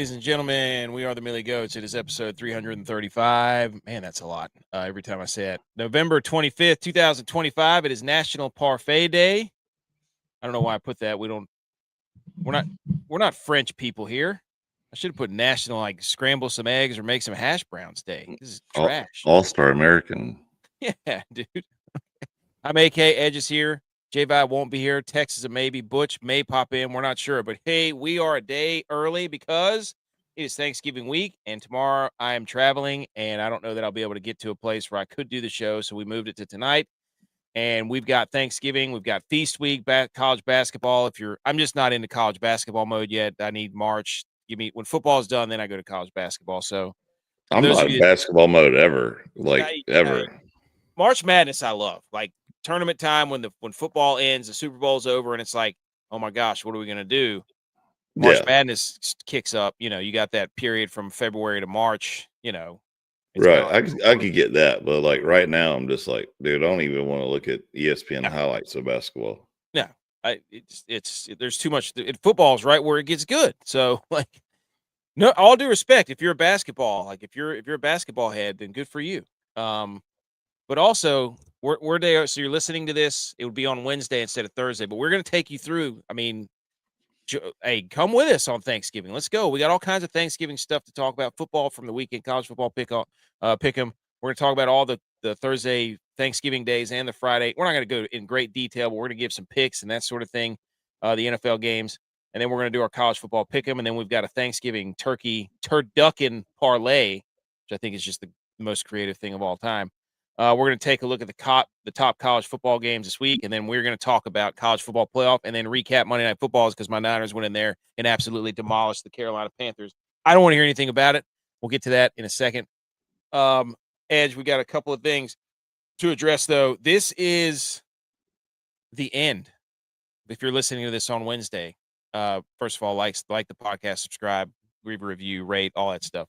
ladies and gentlemen. We are the Millie Goats. It is episode 335. Man, that's a lot. Every time I say it. November 25th, 2025. It is National Parfait Day. I don't know why I put that. We're not French people here. I should have put National, like, scramble some eggs or make some hash browns day. This is trash. All-Star American. Yeah, dude. I'm AK. Edge is here. J-Vi won't be here. Tex is a maybe. Butch may pop in. We're not sure. But, hey, we are a day early because it is Thanksgiving week, and tomorrow I am traveling, and I don't know that I'll be able to get to a place where I could do the show, so we moved it to tonight. And we've got Thanksgiving. We've got Feast Week, college basketball. I'm just not into college basketball mode yet. I need March. When football's done, then I go to college basketball. So I'm not in basketball mode ever, ever. March Madness I love. Like, tournament time when football ends, the Super Bowl's over, and it's like, oh my gosh, what are we gonna do? March Madness kicks up. You got that period from February to March. Right. I could get that, but like right now, I'm just like, dude, I don't even want to look at ESPN highlights of basketball. No, there's too much. Football's right where it gets good. So, like, no, all due respect, if you're a basketball, if you're a basketball head, then good for you. But also, we're there. So you're listening to this. It would be on Wednesday instead of Thursday. But we're going to take you through. I mean, hey, come with us on Thanksgiving. Let's go. We got all kinds of Thanksgiving stuff to talk about. Football from the weekend, college football pick 'em. We're going to talk about all the Thursday Thanksgiving days and the Friday. We're not going to go in great detail, but we're going to give some picks and that sort of thing. The NFL games, and then we're going to do our college football pick 'em, and then we've got a Thanksgiving turducken parlay, which I think is just the most creative thing of all time. We're going to take a look at the top college football games this week, and then we're going to talk about college football playoff and then recap Monday Night Football because my Niners went in there and absolutely demolished the Carolina Panthers. I don't want to hear anything about it. We'll get to that in a second. Edge, we got a couple of things to address, though. This is the end. If you're listening to this on Wednesday, first of all, like the podcast, subscribe, leave a review, rate, all that stuff.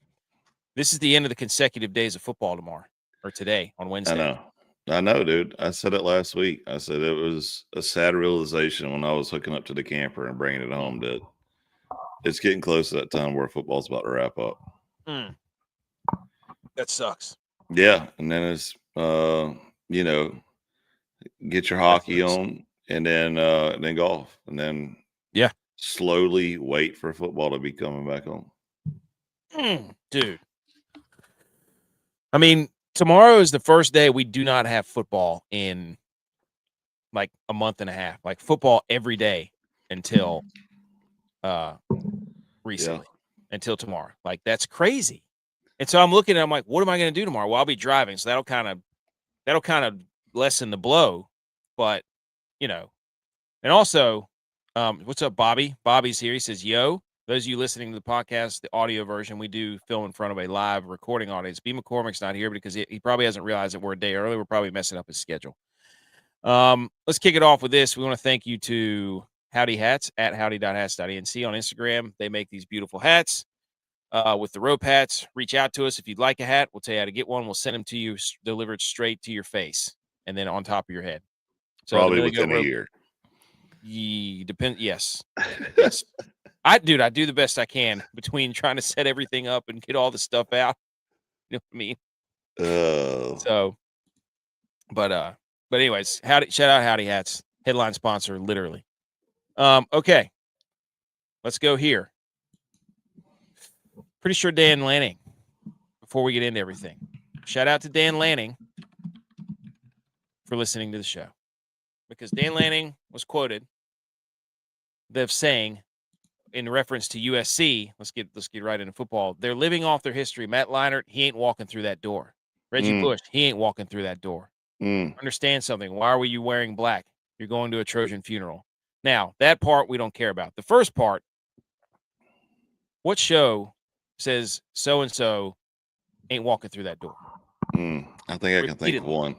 This is the end of the consecutive days of football tomorrow. Or today on Wednesday. I know, dude. I said it last week. I said it was a sad realization when I was hooking up to the camper and bringing it home that it's getting close to that time where football's about to wrap up. That sucks. Yeah, and then it's get your hockey on, and then golf, and then slowly wait for football to be coming back on. Dude, I mean, tomorrow is the first day we do not have football in like a month and a half. Like, football every day until recently, until tomorrow. Like, that's crazy. And so I'm looking at it, I'm like, what am I going to do tomorrow? Well, I'll be driving, so that'll kind of lessen the blow. But, and also, what's up, Bobby? Bobby's here. He says, yo. Those of you listening to the podcast, the audio version, we do film in front of a live recording audience. B. McCormick's not here because he probably hasn't realized that we're a day early. We're probably messing up his schedule. Let's kick it off with this. We want to thank you to Howdy Hats at howdy.hats.nc on Instagram. They make these beautiful hats with the rope hats. Reach out to us if you'd like a hat. We'll tell you how to get one. We'll send them to you delivered straight to your face and then on top of your head. So probably within a year. Yes. Yes. I do the best I can between trying to set everything up and get all the stuff out. You know what I mean? So, but anyways, shout out Howdy Hats, headline sponsor, literally. Okay, let's go here. Pretty sure Dan Lanning. Before we get into everything, shout out to Dan Lanning for listening to the show, because Dan Lanning was quoted of saying, in reference to USC, let's get right into football. They're living off their history. Matt Leinart, he ain't walking through that door. Reggie Bush, he ain't walking through that door. Understand something. Why were you wearing black? You're going to a Trojan funeral. Now, that part we don't care about. The first part, what show says so-and-so ain't walking through that door? I think I can think of one.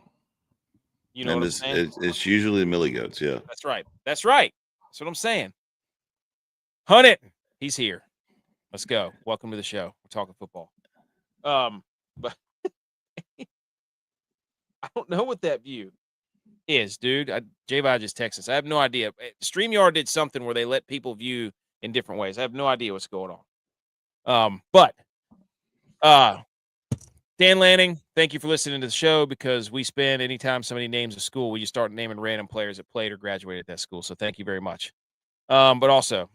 You know what I'm saying? It's usually Millie Goats, yeah. That's right. That's what I'm saying. Hunt it. He's here. Let's go. Welcome to the show. We're talking football. But I don't know what that view is, dude. J-Vi just texted us. I have no idea. StreamYard did something where they let people view in different ways. I have no idea what's going on. But Dan Lanning, thank you for listening to the show, because we spend anytime somebody names a school, we just start naming random players that played or graduated at that school. So thank you very much. But also,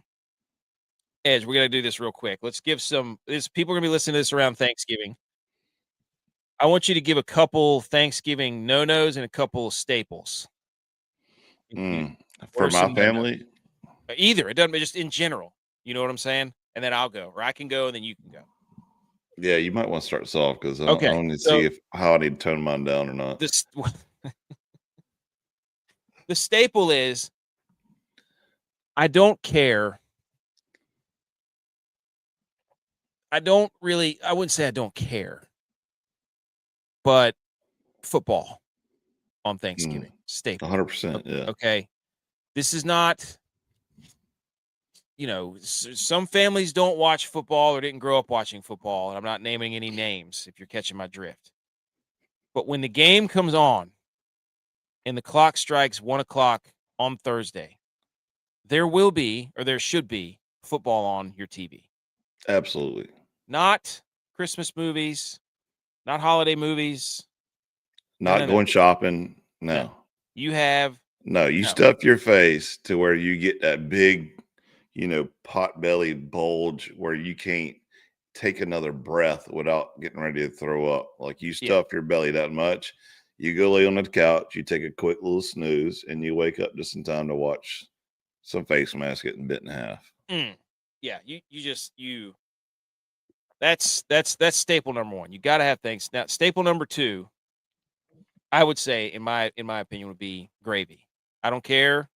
Edge, we're gonna do this real quick. Let's give people are gonna be listening to this around Thanksgiving. I want you to give a couple Thanksgiving no-nos and a couple staples. For my family? Either. It doesn't, just in general. You know what I'm saying? And then I'll go, or I can go and then you can go. Yeah, you might want to start this off, because I Okay, want to see how I need to tone mine down or not. The staple is, I don't care. I wouldn't say I don't care, but football on Thanksgiving. Staple. 100%. Yeah. Okay. This is not, some families don't watch football or didn't grow up watching football, and I'm not naming any names if you're catching my drift. But when the game comes on and the clock strikes 1:00 on Thursday, there will be, or there should be, football on your TV. Absolutely. Not Christmas movies, not holiday movies. Not going shopping. No. You have. No, you stuff your face to where you get that big, pot-bellied bulge where you can't take another breath without getting ready to throw up. Like, you stuff your belly that much, you go lay on the couch, you take a quick little snooze, and you wake up just in time to watch some face mask getting bit in half. Yeah, that's staple number one. You got to have things. Now, staple number two, I would say, in my opinion, would be gravy. I don't care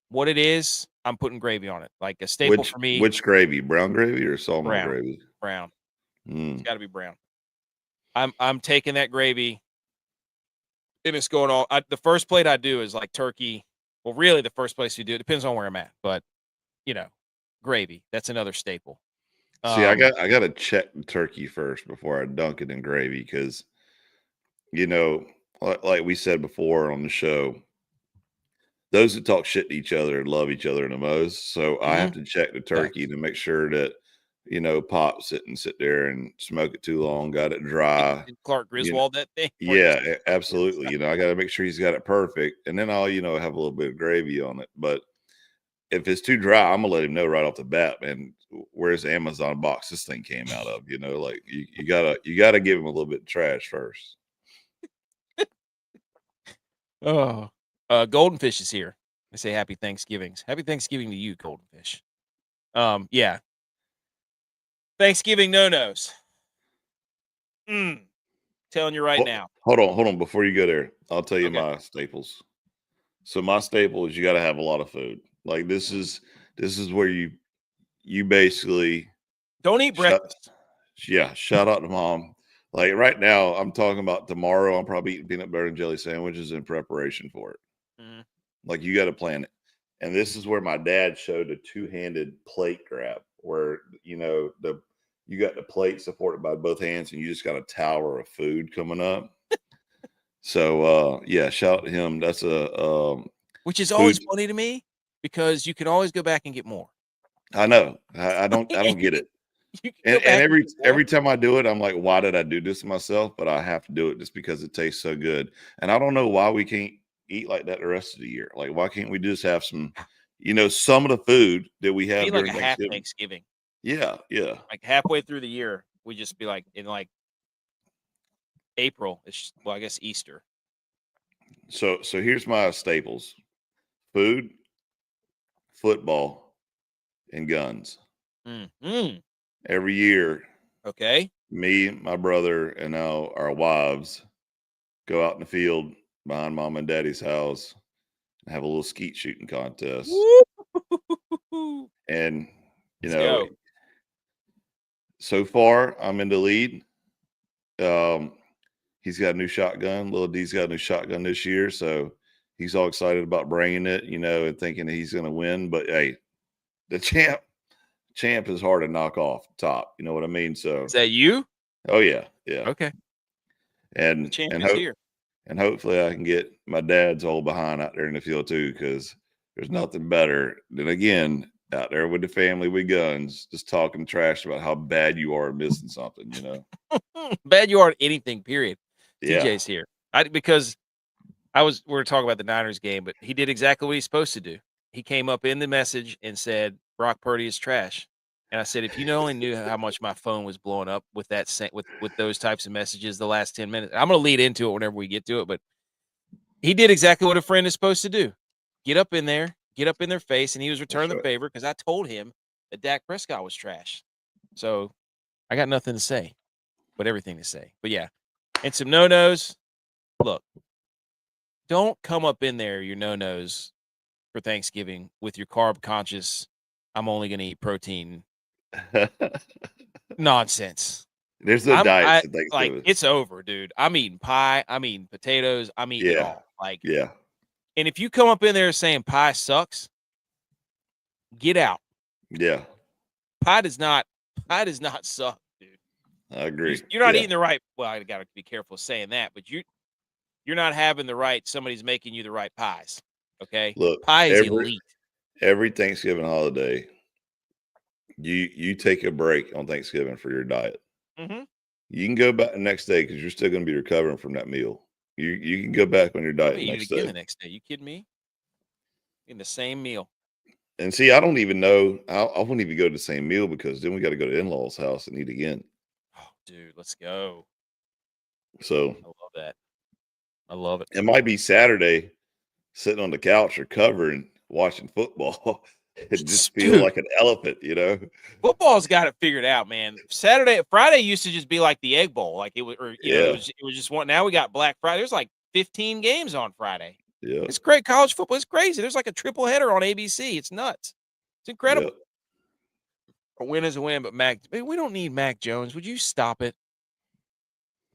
what it is, I'm putting gravy on it. Like a staple for me. Which gravy? Brown gravy or sawmill gravy? Brown. It's got to be brown. I'm taking that gravy, and it's going on. The first plate I do is like turkey. Well, really, the first place you do it depends on where I'm at, but gravy. That's another staple. See, I got to check the turkey first before I dunk it in gravy, because like we said before on the show, those that talk shit to each other love each other the most. So I have to check the turkey to make sure that Pop sit there and smoke it too long, got it dry. Did Clark Griswold that thing? Yeah, absolutely. I got to make sure he's got it perfect, and then I'll have a little bit of gravy on it. But if it's too dry, I'm gonna let him know right off the bat, man. Where's the Amazon box this thing came out of? Like you gotta give him a little bit of trash first. Oh, Golden Fish is here. I say happy Thanksgivings. Happy Thanksgiving to you, Golden Fish. Yeah. Thanksgiving no-nos. Telling you right now. Hold on. Before you go there, I'll tell you my staples. So my staple is you got to have a lot of food. Like, this is where you basically don't eat breakfast. Shout out to Mom. Like, right now, I'm talking about tomorrow, I'm probably eating peanut butter and jelly sandwiches in preparation for it. Like, you got to plan it. And this is where my dad showed a two-handed plate grab, where you got the plate supported by both hands, and you just got a tower of food coming up. So shout out to him. That's which is always funny to me, because you can always go back and get more. I know. I don't get it. And every time I do it, I'm like, why did I do this to myself? But I have to do it just because it tastes so good. And I don't know why we can't eat like that the rest of the year. Like, why can't we just have some, some of the food that we have during like a half Thanksgiving? Yeah. Like halfway through the year, we just be like, in like April, I guess Easter. So here's my staples: food, football, and guns. Every year, me, my brother, and now our wives go out in the field behind Mom and Daddy's house and have a little skeet shooting contest. And so far I'm in the lead. He's got a new shotgun. Little D's got a new shotgun this year, so he's all excited about bringing it, and thinking that he's going to win. But hey, the champ is hard to knock off the top. You know what I mean? So is that you? Oh yeah. Okay. And the champ is here. And hopefully I can get my dad's old behind out there in the field too, because there's nothing better than, again, out there with the family with guns, just talking trash about how bad you are at missing something, Bad you are at anything, period. Yeah. TJ's here. Because we were talking about the Niners game, but he did exactly what he's supposed to do. He came up in the message and said, Brock Purdy is trash. And I said, if you only knew how much my phone was blowing up with that with those types of messages the last 10 minutes. I'm going to lead into it whenever we get to it, but he did exactly what a friend is supposed to do. Get up in there, get up in their face, and he was returning the favor because I told him that Dak Prescott was trash. So I got nothing to say, but everything to say. But yeah, and some no-nos. Look, don't come up in there, your no-nos, for Thanksgiving with your carb-conscious, I'm only going to eat protein nonsense. There's no diets at Thanksgiving. Like, it's over, dude. I'm eating pie. I'm eating potatoes. I'm eating it all. Like, yeah. And if you come up in there saying pie sucks, get out. Yeah. Pie does not suck, dude. I agree. You're not eating the right. Well, I got to be careful saying that, but you're not having the right. Somebody's making you the right pies. Okay. Look, pie is elite. Every Thanksgiving holiday, you take a break on Thanksgiving for your diet. Mm-hmm. You can go back the next day because you're still going to be recovering from that meal. You can go back on your diet the next day. The next day. You kidding me? In the same meal. And see, I don't even know. I won't even go to the same meal because then we got to go to in-laws' house and eat again. Oh, dude, let's go. So I love that. I love it. It might be Saturday, sitting on the couch or covering, watching football. It just feels like an elephant, Football's got it figured out, man. Friday used to just be like the Egg Bowl, like it was, or it was just one. Now we got Black Friday. There's like 15 games on Friday. Yeah, it's great. College football is crazy. There's like a triple header on ABC. It's nuts. It's incredible. A win is a win, but we don't need Mac Jones. Would you stop it?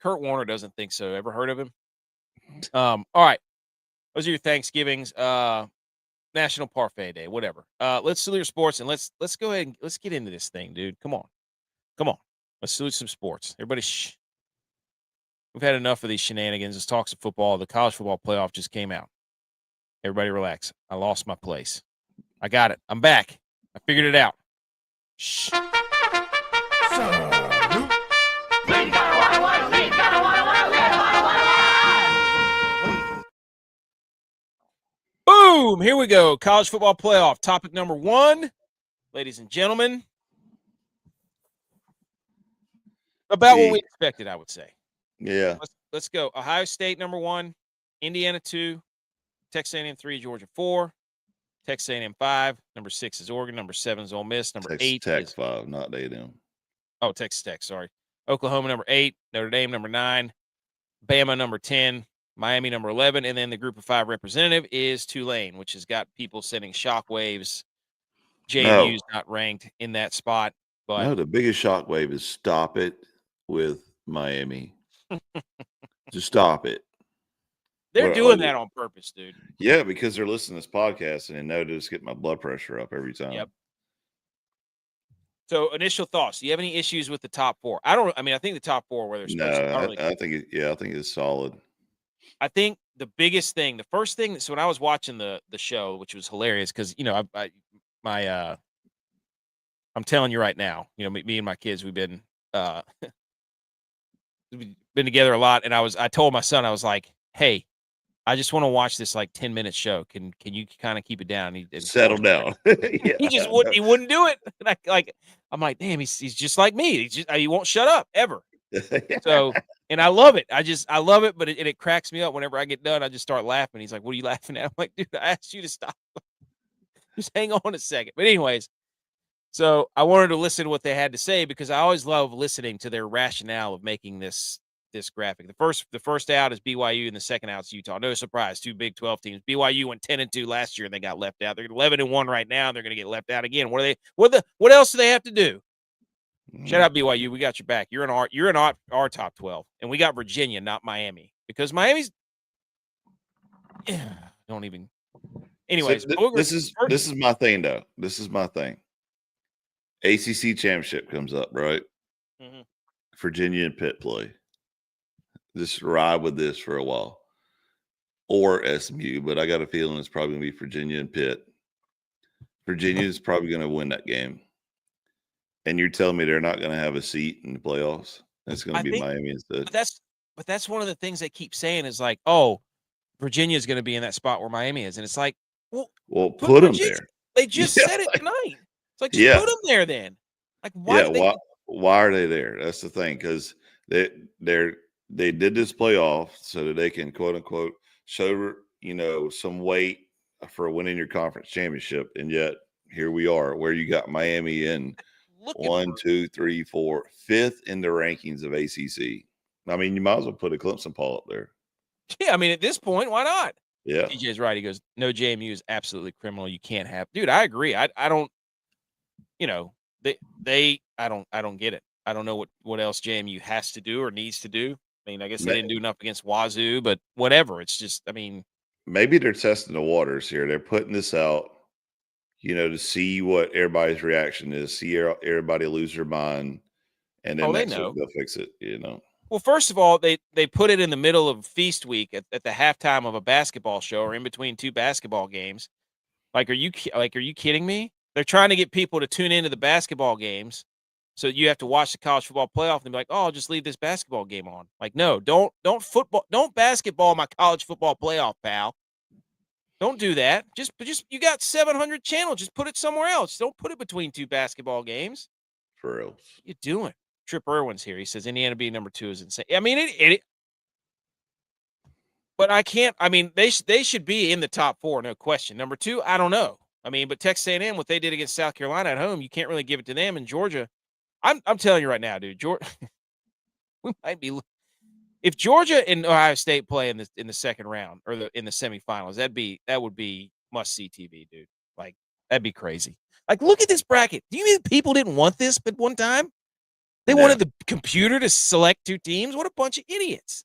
Kurt Warner doesn't think so. Ever heard of him? All right. Those are your Thanksgivings. National Parfait Day, whatever. Let's salute your sports and let's go ahead and let's get into this thing, dude. Come on. Let's salute some sports. Everybody, we've had enough of these shenanigans. Let's talk some football. The college football playoff just came out. Everybody relax. I lost my place. I got it. I'm back. I figured it out. Shh. Boom! Here we go. College football playoff. Topic number 1, ladies and gentlemen. About what we expected, I would say. Yeah. Let's go. Ohio State, number 1. Indiana, 2. Texas A&M, 3. Georgia, 4. Texas A&M, 5. Number 6 is Oregon. Number 7 is Ole Miss. Number 8 is 5, not A&M. Oh, Texas Tech, sorry. Oklahoma, number 8. Notre Dame, number 9. Bama, number 10. Miami, number 11. And then the group of 5 representative is Tulane, which has got people sending shockwaves. JMU's not ranked in that spot. But no, the biggest shockwave is stop it with Miami. Just stop it. They're doing that on purpose, dude. Yeah, because they're listening to this podcast and they know to just get my blood pressure up every time. Yep. So, initial thoughts. Do you have any issues with the top 4? I think the top 4 where they're supposed to. I think it's solid. I think the biggest thing, the first thing, so when I was watching the show, which was hilarious because, I'm telling you right now, me and my kids, we've been together a lot. And I told my son, I was like, hey, I just want to watch this like 10-minute show. Can you kind of keep it down? He settle down. He wouldn't do it. And I'm like, damn, he's just like me. He won't shut up ever. So, and I love it. I love it, but it cracks me up whenever I get done. I just start laughing. He's like, what are you laughing at? I'm like, dude, I asked you to stop. Just hang on a second. But anyways, so I wanted to listen to what they had to say because I always love listening to their rationale of making this graphic. The first out is BYU and the second out is Utah. No surprise, 2 Big 12 teams. BYU went 10-2 last year and they got left out. They're 11-1 right now. They're going to get left out again. What else do they have to do? Shout out BYU. We got your back. You're in our top 12, and we got Virginia, not Miami, because Miami's don't even. Anyways, so this is my thing though. This is my thing. ACC championship comes up, right? Mm-hmm. Virginia and Pitt play. Just ride with this for a while, or SMU, but I got a feeling it's probably gonna be Virginia and Pitt. Virginia is probably going to win that game. And you're telling me they're not going to have a seat in the playoffs? It's going to be Miami instead. But that's one of the things they keep saying is like, oh, Virginia is going to be in that spot where Miami is, and it's like, well, put them there. They just said it tonight. It's like, just put them there then. Like, why? Yeah, why are they there? That's the thing, because they did this playoff so that they can quote unquote show some weight for winning your conference championship, and yet here we are, where you got Miami in 1, 2, 3, 4, 5th in the rankings of ACC. I mean, you might as well put a Clemson Paul up there. Yeah, I mean, at this point, why not? Yeah, DJ's right. He goes, no, JMU is absolutely criminal. You can't have, dude. I agree. I don't. I don't get it. I don't know what else JMU has to do or needs to do. I mean, I guess they didn't do enough against Wazoo, but whatever. It's just, I mean, maybe they're testing the waters here. They're putting this out, to see what everybody's reaction is, see everybody lose their mind, and then next week they'll fix it. Well, first of all, they put it in the middle of feast week at the halftime of a basketball show or in between two basketball games. Like, are you kidding me? They're trying to get people to tune into the basketball games, so you have to watch the college football playoff and be like, oh, I'll just leave this basketball game on. Like, no, don't basketball my college football playoff, pal. Don't do that. Just you got 700 channels. Just put it somewhere else. Don't put it between two basketball games. For real. What are you doing? Trip Irwin's here. He says Indiana being number 2 is insane. I mean, but I can't. I mean, they should be in the top 4, no question. Number 2, I don't know. I mean, but Texas A&M, what they did against South Carolina at home, you can't really give it to them. And Georgia, I'm telling you right now, dude, Georgia, we might be. If Georgia and Ohio State play in the second round or in the semifinals, that would be must see TV, dude. Like, that'd be crazy. Like, look at this bracket. Do you mean people didn't want this at one time? They wanted the computer to select 2 teams. What a bunch of idiots.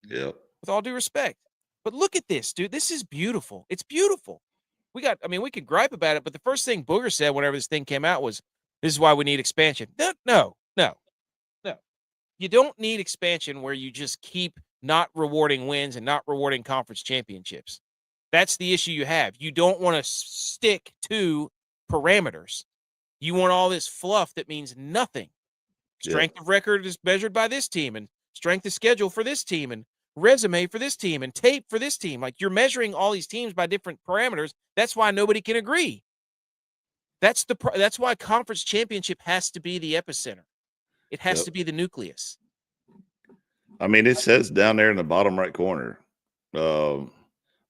Yeah. With all due respect. But look at this, dude. This is beautiful. It's beautiful. We could gripe about it, but the first thing Booger said whenever this thing came out was, this is why we need expansion. No. You don't need expansion where you just keep not rewarding wins and not rewarding conference championships. That's the issue you have. You don't want to stick to parameters. You want all this fluff that means nothing. Strength of record is measured by this team, and strength of schedule for this team, and resume for this team, and tape for this team. Like, you're measuring all these teams by different parameters. That's why nobody can agree. That's why conference championship has to be the epicenter. It has to be the nucleus. I mean, it says down there in the bottom right corner,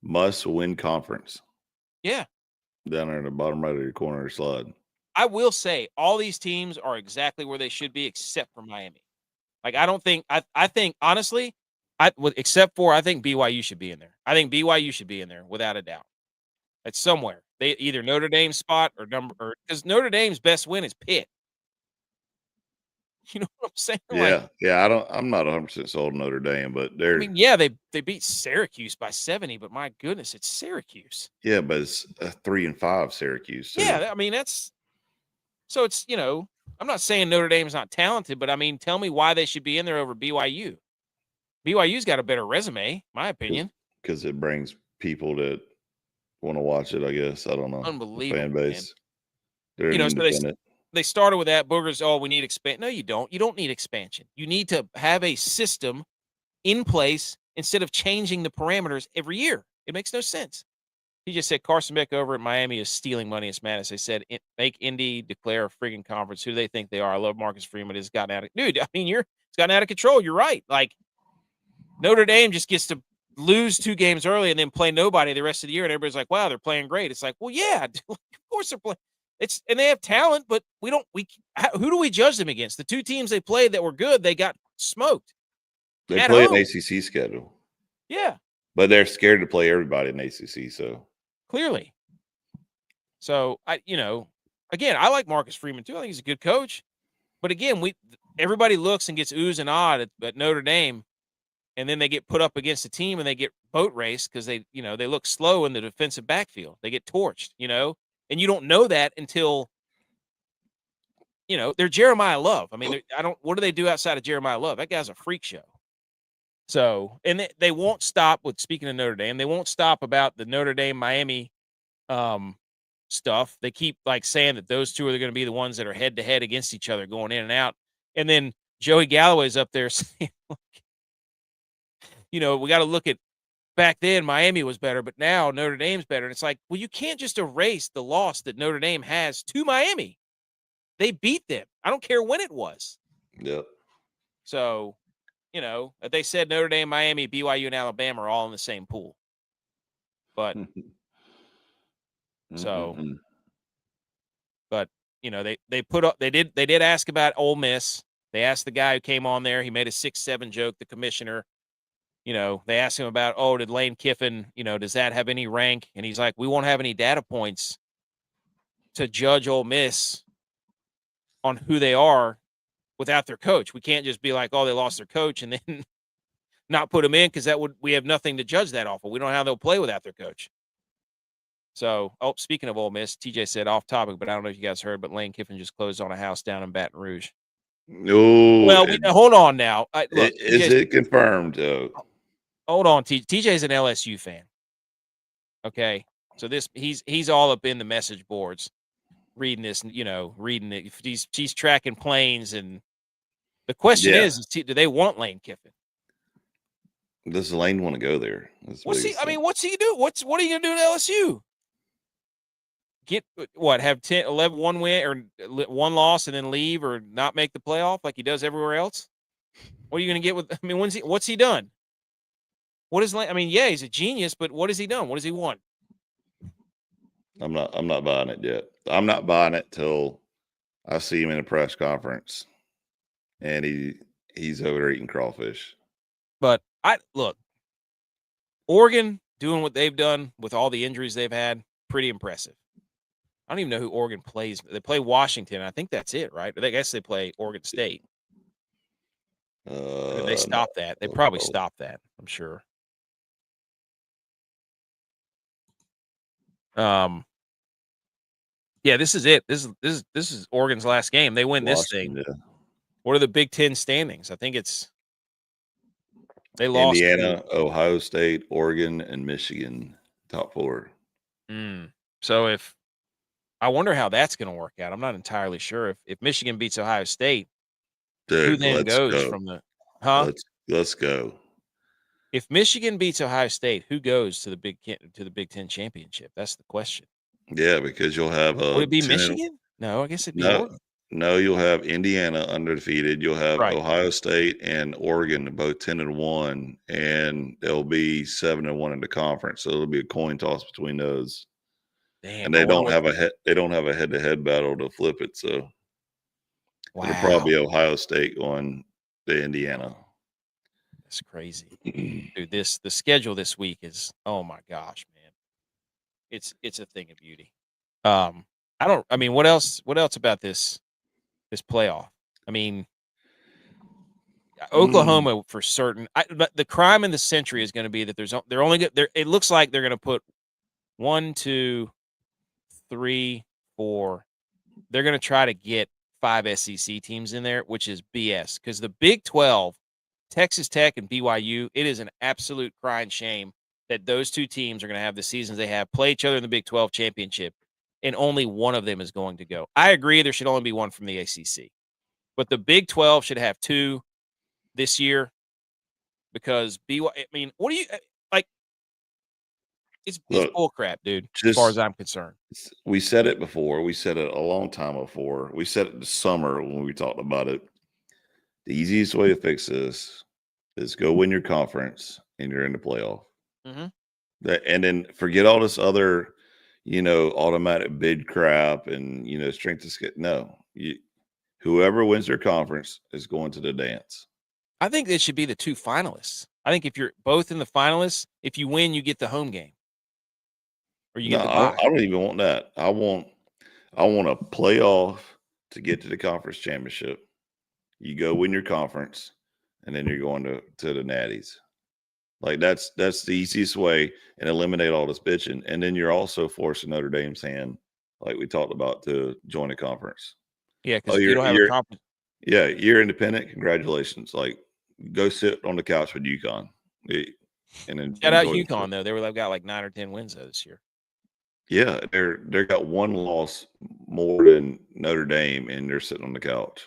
must win conference. Yeah. Down there in the bottom right of your corner slide. I will say all these teams are exactly where they should be, except for Miami. Like, I think honestly, except for, I think BYU should be in there. I think BYU should be in there without a doubt. It's somewhere. They either Notre Dame spot or because Notre Dame's best win is Pitt. You know what I'm saying? I'm not 100% sold Notre Dame, but they're. I mean, yeah, they beat Syracuse by 70, but my goodness, it's Syracuse. Yeah, but it's a 3-5 Syracuse. So. Yeah, I mean, it's. I'm not saying Notre Dame's not talented, but I mean, tell me why they should be in there over BYU. BYU's got a better resume, my opinion. Because it brings people that want to watch it, I guess. I don't know. Unbelievable. Fan base. Man. They're independent. They started with that. Boogers, we need expansion. No, you don't. You don't need expansion. You need to have a system in place instead of changing the parameters every year. It makes no sense. He just said Carson Beck over at Miami is stealing money. It's madness. They said make Indy declare a friggin' conference. Who do they think they are? I love Marcus Freeman. It's gotten out of dude. I mean, it's gotten out of control. You're right. Like, Notre Dame just gets to lose 2 games early and then play nobody the rest of the year, and everybody's like, "Wow, they're playing great." It's like, well, yeah, of course they're playing. And they have talent, but who do we judge them against? The 2 teams they played that were good, they got smoked. They play an ACC schedule. Yeah. But they're scared to play everybody in ACC, so. Clearly. So, again, I like Marcus Freeman too. I think he's a good coach. But again, everybody looks and gets oohs and ahs at Notre Dame, and then they get put up against a team and they get boat raced because they look slow in the defensive backfield. They get torched, and you don't know that until, they're Jeremiah Love. I mean, what do they do outside of Jeremiah Love? That guy's a freak show. So, and they won't stop speaking of Notre Dame, they won't stop about the Notre Dame Miami stuff. They keep like saying that those two are going to be the ones that are head to head against each other going in and out. And then Joey Galloway's up there saying, we got to look at back then Miami was better, but now Notre Dame's better. And it's like, well, you can't just erase the loss that Notre Dame has to Miami. They beat them. I don't care when it was. Yep. So, they said Notre Dame, Miami, BYU, and Alabama are all in the same pool. But but they did ask about Ole Miss. They asked the guy who came on there. He made a 6-7 joke, the commissioner. They asked him about, did Lane Kiffin, does that have any rank? And he's like, we won't have any data points to judge Ole Miss on who they are without their coach. We can't just be like, they lost their coach and then not put them in because we have nothing to judge that off of. We don't know how they'll play without their coach. So, speaking of Ole Miss, TJ said off topic, but I don't know if you guys heard, but Lane Kiffin just closed on a house down in Baton Rouge. No. Well, hold on now. Look, is it confirmed? Hold on, TJ's an LSU fan. Okay, so he's all up in the message boards, reading this, reading it. He's tracking planes, and the question is, do they want Lane Kiffin? Does Lane want to go there? What's he do? What are you gonna do at LSU? Get what? Have 10, 11, one win or one loss and then leave or not make the playoff like he does everywhere else? What are you going to get with? I mean, what's he done? What is? I mean, yeah, he's a genius, but what has he done? What does he want? I'm not buying it yet. I'm not buying it till I see him in a press conference, and he's over there eating crawfish. But look, Oregon doing what they've done with all the injuries they've had, pretty impressive. I don't even know who Oregon plays. They play Washington. I think that's it, right? But I guess they play Oregon State. Did they stop that? They probably stopped that, I'm sure. Yeah, this is it. This is Oregon's last game. They win this thing. Yeah. What are the Big Ten standings? I think they lost Indiana, Ohio State, Oregon, and Michigan, top 4. So I wonder how that's going to work out. I'm not entirely sure. If Michigan beats Ohio State, who then goes from the Let's go. If Michigan beats Ohio State, who goes to the Big Ten championship? That's the question. Yeah, because you'll have would it be Michigan? No, I guess it'd be Oregon. No, you'll have Indiana undefeated. You'll have Ohio State and Oregon both 10-1, and they'll be 7-1 in the conference. So it'll be a coin toss between those. Damn, and they don't have a head-to-head battle to flip it. So it'll probably be Ohio State going to Indiana. That's crazy, dude. The schedule this week is, oh my gosh, man, it's a thing of beauty. What else about this playoff? I mean, Oklahoma for certain. The crime in the century is going to be that they're only there. It looks like they're going to put 1, 2, 3, 4. They're going to try to get 5 SEC teams in there, which is BS because the Big 12. Texas Tech and BYU, it is an absolute crying shame that those two teams are going to have the seasons they have, play each other in the Big 12 championship, and only one of them is going to go. I agree there should only be one from the ACC. But the Big 12 should have 2 this year because what do you – like, it's bullcrap, dude, as far as I'm concerned. We said it before. We said it a long time before. We said it this summer when we talked about it. The easiest way to fix this is go win your conference and you're in the playoff. And then forget all this other, automatic bid crap and, strength of schedule. No, whoever wins their conference is going to the dance. I think it should be the 2 finalists. I think if you're both in the finalists, if you win, you get the home game. Or you get the bye. I don't even want that. I want a playoff to get to the conference championship. You go win your conference, and then you're going to the Natties. Like that's the easiest way and eliminate all this bitching. And then you're also forcing Notre Dame's hand, like we talked about, to join a conference. Yeah, because you don't have a conference. Yeah, you're independent. Congratulations. Like, go sit on the couch with UConn. And then shout out UConn though. They've got like 9 or 10 wins this year. Yeah, they got one loss more than Notre Dame, and they're sitting on the couch.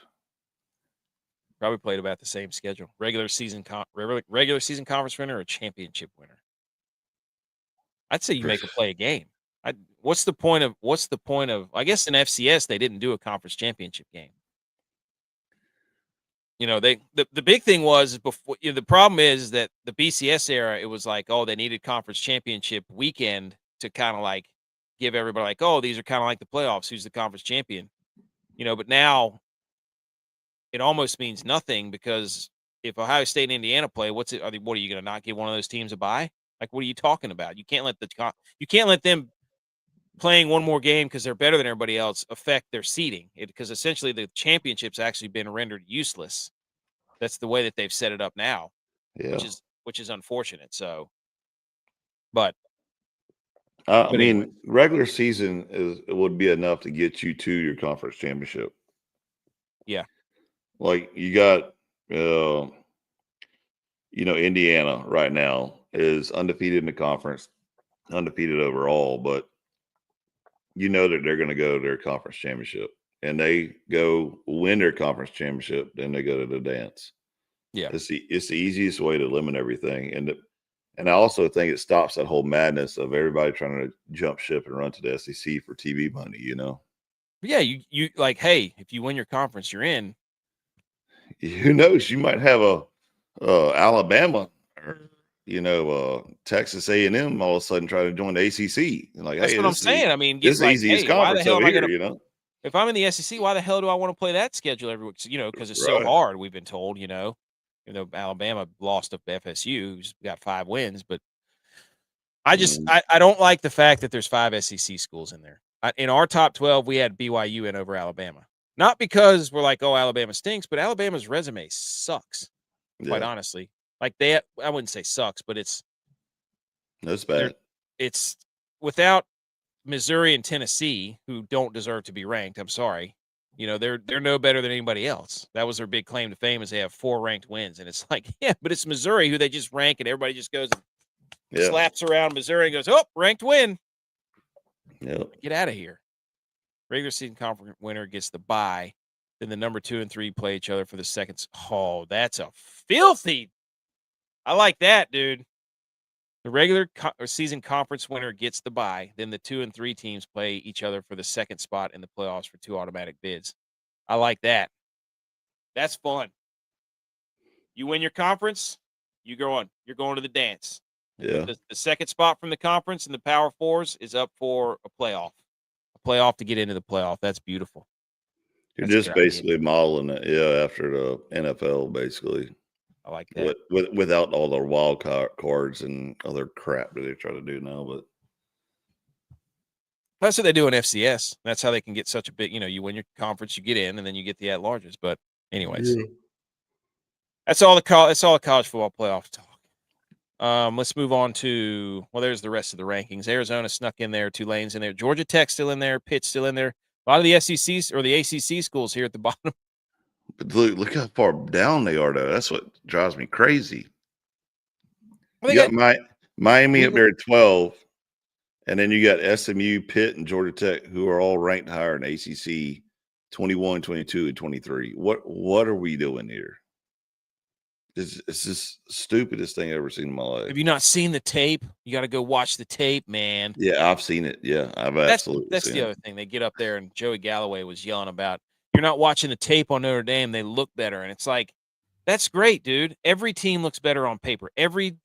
Probably played about the same schedule. Regular season conference winner or championship winner. I'd say you make a play a game. What's the point of? I guess in FCS they didn't do a conference championship game. The big thing was before. The problem is that the BCS era, it was like, oh, they needed conference championship weekend to kind of like give everybody like, oh, these are kind of like the playoffs. Who's the conference champion? But now it almost means nothing because if Ohio State and Indiana play, what are you going to not give one of those teams a bye? Like, what are you talking about? You can't let them playing one more game because they're better than everybody else affect their seeding. Because essentially the championship's actually been rendered useless. That's the way that they've set it up now, Yeah. which is unfortunate. So, but I mean, anyway. regular season would be enough to get you to your conference championship. Yeah. Like you got, Indiana right now is undefeated in the conference, undefeated overall, but that they're going to go to their conference championship, and they go win their conference championship, then they go to the dance. Yeah. It's the easiest way to limit everything, and I also think it stops that whole madness of everybody trying to jump ship and run to the SEC for TV money. Yeah, you like, hey, if you win your conference, you're in. Who knows? You might have a Alabama or Texas A&M all of a sudden try to join the ACC. And like, That's hey, what I'm saying. I mean, this is the like, easiest hey, why the conference hell over am I here. going to? If I'm in the SEC, why the hell do I want to play that schedule every week? Because it's so Right. hard. We've been told, Alabama lost to FSU, who's got 5 wins, but I just I don't like the fact that there's 5 SEC schools in there. In our top 12, we had BYU in over Alabama. Not because we're like, oh, Alabama stinks, but Alabama's resume sucks. Quite honestly, like I wouldn't say sucks, but that's bad. It's without Missouri and Tennessee, who don't deserve to be ranked. I'm sorry. They're no better than anybody else. That was their big claim to fame, is they have 4 ranked wins. And it's like, yeah, but it's Missouri who they just rank, and everybody just goes and slaps around Missouri and goes, oh, ranked win. Yep. Get out of here. Regular season conference winner gets the bye. Then the number 2 and 3 play each other for the second. Oh, that's a filthy. I like that, dude. The regular season conference winner gets the bye. Then the 2 and 3 teams play each other for the second spot in the playoffs for 2 automatic bids. I like that. That's fun. You win your conference, you're going to the dance. Yeah. The second spot from the conference in the Power Fours is up for a playoff to get into the playoff. That's beautiful. You're just basically modeling it, after the NFL, basically. I like that. Without all the wild cards and other crap that they try to do now, but that's what they do in FCS. That's how they can get such a big. You win your conference, you get in, and then you get the at-larges. But anyways, that's all the college football playoff talk. Let's move on to there's the rest of the rankings. Arizona snuck in there, Tulane's in there, Georgia Tech still in there, Pitt's still in there. A lot of the SECs or the ACC schools here at the bottom. But look how far down they are, though. That's what drives me crazy. Well, you got Miami up there at 12, and then you got SMU, Pitt, and Georgia Tech, who are all ranked higher in ACC 21, 22, and 23. What are we doing here? It's just the stupidest thing I've ever seen in my life. Have you not seen the tape? You got to go watch the tape, man. Yeah, I've seen it. Yeah, I've absolutely That's seen the other thing. They get up there, and Joey Galloway was yelling about, you're not watching the tape on Notre Dame. They look better. And it's like, that's great, dude. Every team looks better on paper. Every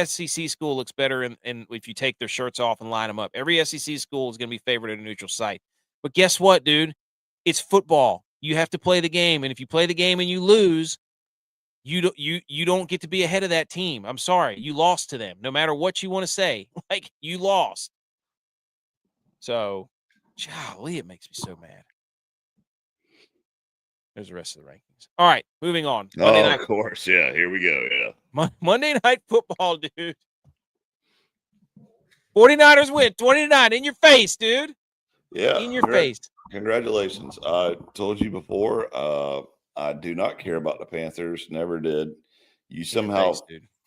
SEC school looks better and if you take their shirts off and line them up. Every SEC school is going to be favored at a neutral site. But guess what, dude? It's football. You have to play the game. And if you play the game and you lose, you don't get to be ahead of that team. I'm sorry. You lost to them. No matter what you want to say. Like, you lost. So, golly, it makes me so mad. There's the rest of the rankings. All right, moving on. Monday night. Of course. Yeah, here we go. Yeah. Monday Night Football, dude. 49ers win 20-9 in your face, dude. Yeah. In your face. Congratulations. I told you before, I do not care about the Panthers. Never did. You somehow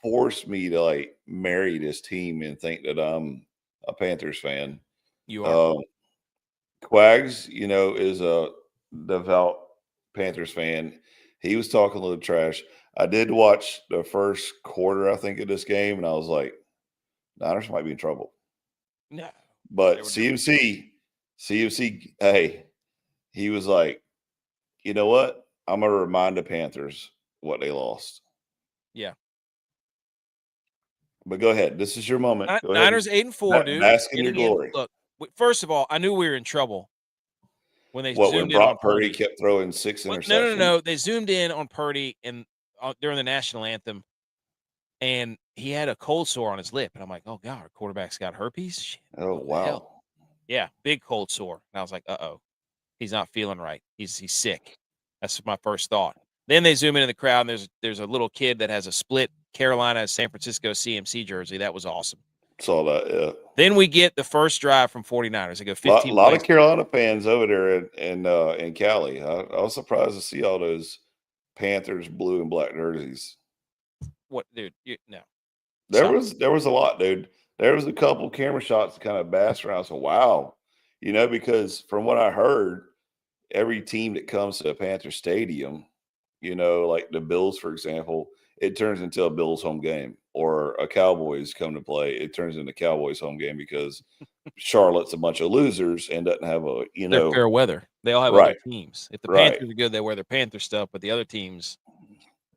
forced me to marry this team and think that I'm a Panthers fan. You are. Quags, is a devout Panthers fan. He was talking a little trash. I did watch the first quarter, I think, of this game, and I was like, Niners might be in trouble. No. But CFC, hey, he was like, you know what? I'm going to remind the Panthers what they lost. Yeah. But go ahead. This is your moment. Go Niners ahead. 8-4, dude. Bask in your glory. Look, first of all, I knew we were in trouble when they when zoomed in Brock on Purdy. kept throwing 6 interceptions? No. They zoomed in on Purdy and during the national anthem, and he had a cold sore on his lip. And I'm like, oh, God, our quarterback's got herpes? Shit, Oh, wow. hell? Yeah, big cold sore. And I was like, uh-oh, he's not feeling right. He's sick. That's my first thought. Then they zoom into the crowd, and there's a little kid that has a split Carolina San Francisco CMC jersey. That was awesome. Saw that, yeah. Then we get the first drive from 49ers. They go 15 A lot of Carolina fans over there in Cali. I was surprised to see all those Panthers blue and black jerseys. What, dude? No. There was a lot, dude. There was a couple camera shots that kind of bass around. So wow, because from what I heard, every team that comes to a Panther Stadium, like the Bills, for example, it turns into a Bills home game, or a Cowboys come to play, it turns into Cowboys home game because Charlotte's a bunch of losers and doesn't have they're fair weather. They all have right. other teams. If the Panthers are good, they wear their Panther stuff, but the other teams,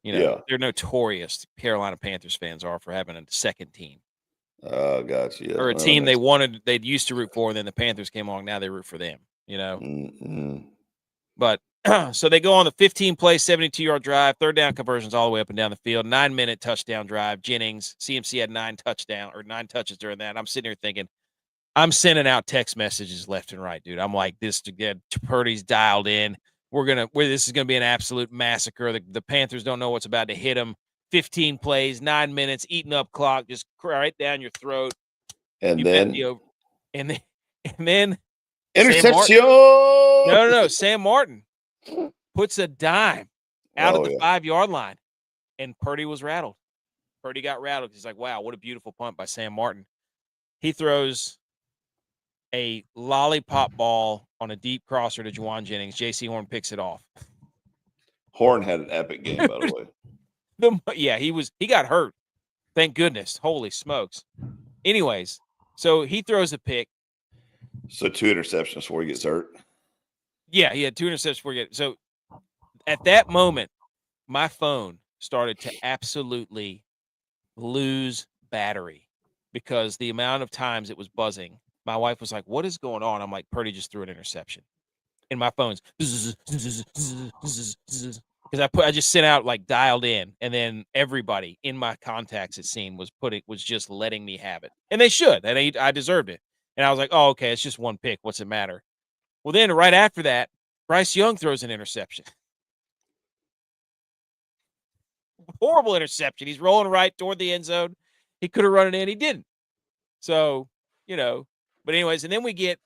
they're notorious. Carolina Panthers fans are for having a second team. Oh, gotcha. Yeah. Or a team they'd used to root for, and then the Panthers came along. Now they root for them. Mm-hmm. But so they go on the 15-play, 72-yard drive, third down conversions all the way up and down the field, 9-minute touchdown drive. Jennings, CMC had 9 touches during that. I'm sitting here thinking, I'm sending out text messages left and right, dude. I'm like, Purdy's dialed in. This is gonna be an absolute massacre. The Panthers don't know what's about to hit them. 15 plays, 9 minutes, eating up clock, just right down your throat. And then interception. No. Sam Martin puts a dime out of the 5-yard line, and Purdy was rattled. Purdy got rattled. He's like, wow, what a beautiful punt by Sam Martin. He throws a lollipop ball on a deep crosser to Juwan Jennings. J.C. Horn picks it off. Horn had an epic game, by the way. He got hurt. Thank goodness. Holy smokes. Anyways, so he throws a pick. So 2 interceptions before he gets hurt. Yeah, he had 2 interceptions before he gets. So at that moment, my phone started to absolutely lose battery because the amount of times it was buzzing. My wife was like, what is going on? I'm like, Purdy just threw an interception. And my phone's because I just sent out like dialed in, and then everybody in my contacts, it seemed, was just letting me have it. And they should. And I deserved it. And I was like, oh, okay, it's just one pick. What's it matter? Well, then right after that, Bryce Young throws an interception. Horrible interception. He's rolling right toward the end zone. He could have run it in. He didn't. So, but anyways, and then we get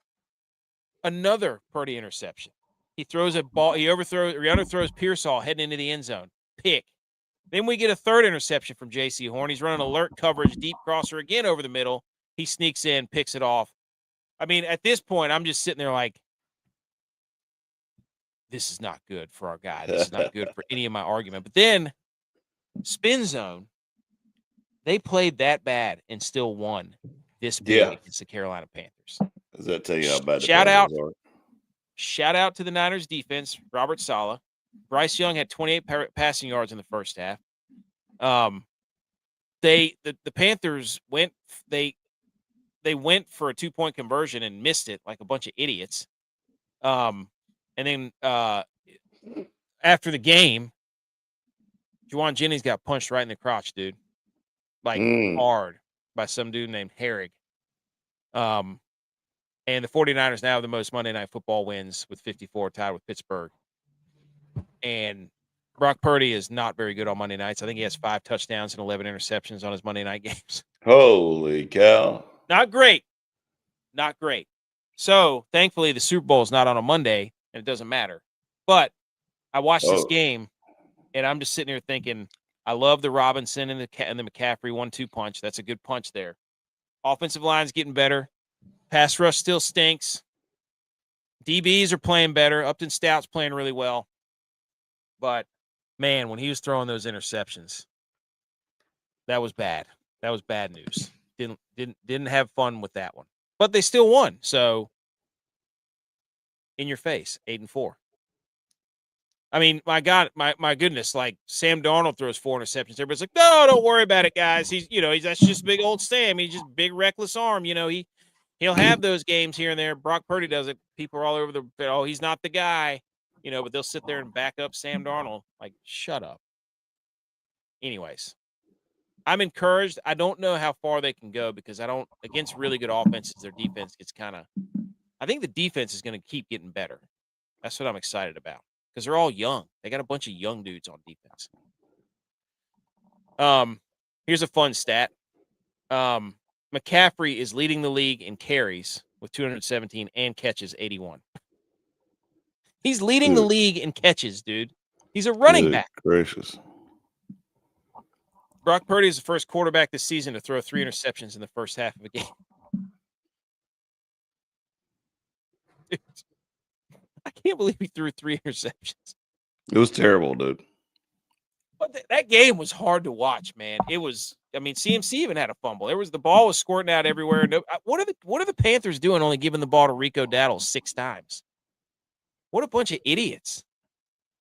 another Purdy interception. He throws a ball. He underthrows Pearsall heading into the end zone. Pick. Then we get a third interception from J.C. Horn. He's running alert coverage, deep crosser again over the middle. He sneaks in, picks it off. I mean, at this point, I'm just sitting there like, this is not good for our guy. This is not good for any of my argument. But then, spin zone, they played that bad and still won this big against the Carolina Panthers. Does that tell you how bad the Panthers are? Shout out to the Niners defense, Robert Saleh. Bryce Young had 28 passing yards in the first half. The Panthers went they went for a 2-point conversion and missed it like a bunch of idiots. And then after the game, Juwan Jennings got punched right in the crotch, dude. Like hard by some dude named Herrig. And the 49ers now have the most Monday Night Football wins with 54, tied with Pittsburgh. And Brock Purdy is not very good on Monday nights. I think he has 5 touchdowns and 11 interceptions on his Monday night games. Holy cow. Not great. Not great. So, thankfully, the Super Bowl is not on a Monday, and it doesn't matter. But I watched this game, and I'm just sitting here thinking, I love the Robinson and the McCaffrey 1-2 punch. That's a good punch there. Offensive line's getting better. Pass rush still stinks. DBs are playing better. Upton Stout's playing really well. But, man, when he was throwing those interceptions, that was bad. That was bad news. Didn't have fun with that one. But they still won. So, in your face, 8-4. I mean, my God, my goodness, like Sam Darnold throws 4 interceptions. Everybody's like, no, don't worry about it, guys. That's just big old Sam. He's just big reckless arm. He'll have those games here and there. Brock Purdy does it. People are all over he's not the guy, but they'll sit there and back up Sam Darnold. Like, shut up. Anyways, I'm encouraged. I don't know how far they can go because against really good offenses, their defense gets I think the defense is going to keep getting better. That's what I'm excited about because they're all young. They got a bunch of young dudes on defense. Here's a fun stat. McCaffrey is leading the league in carries with 217 and catches 81. He's leading the league in catches, dude. He's a running back. Gracious. Brock Purdy is the first quarterback this season to throw 3 interceptions in the first half of a game. Dude, I can't believe he threw 3 interceptions. It was terrible, dude. But that game was hard to watch, man. It was. I mean, CMC even had a fumble. The ball was squirting out everywhere. What are the Panthers doing? Only giving the ball to Rico Dowdle 6 times. What a bunch of idiots!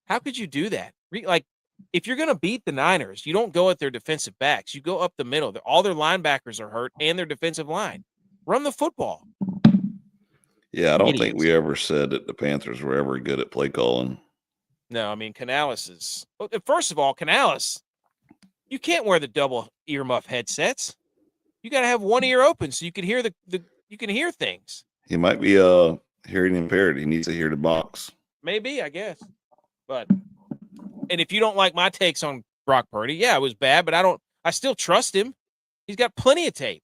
How could you do that? Like, if you're gonna beat the Niners, you don't go at their defensive backs. You go up the middle. All their linebackers are hurt and their defensive line. Run the football. Yeah, I don't think we ever said that the Panthers were ever good at play calling. No, I mean, Canales is – first of all, Canales, you can't wear the double earmuff headsets. You got to have one ear open so you can hear you can hear things. He might be hearing impaired. He needs to hear the box. Maybe, I guess. But – and if you don't like my takes on Brock Purdy, yeah, it was bad, but I still trust him. He's got plenty of tape.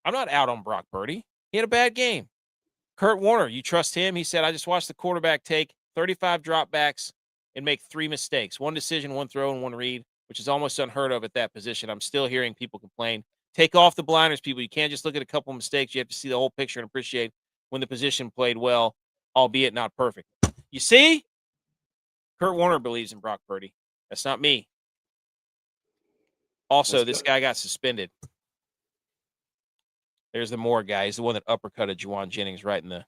I'm not out on Brock Purdy. He had a bad game. Kurt Warner, you trust him? He said, I just watched the quarterback take 35 dropbacks and make 3 mistakes, 1 decision, 1 throw, and 1 read, which is almost unheard of at that position. I'm still hearing people complain. Take off the blinders, people. You can't just look at a couple of mistakes. You have to see the whole picture and appreciate when the position played well, albeit not perfect. You see? Kurt Warner believes in Brock Purdy. That's not me. Also, this guy got suspended. There's the Moore guy. He's the one that uppercutted Juwan Jennings right in the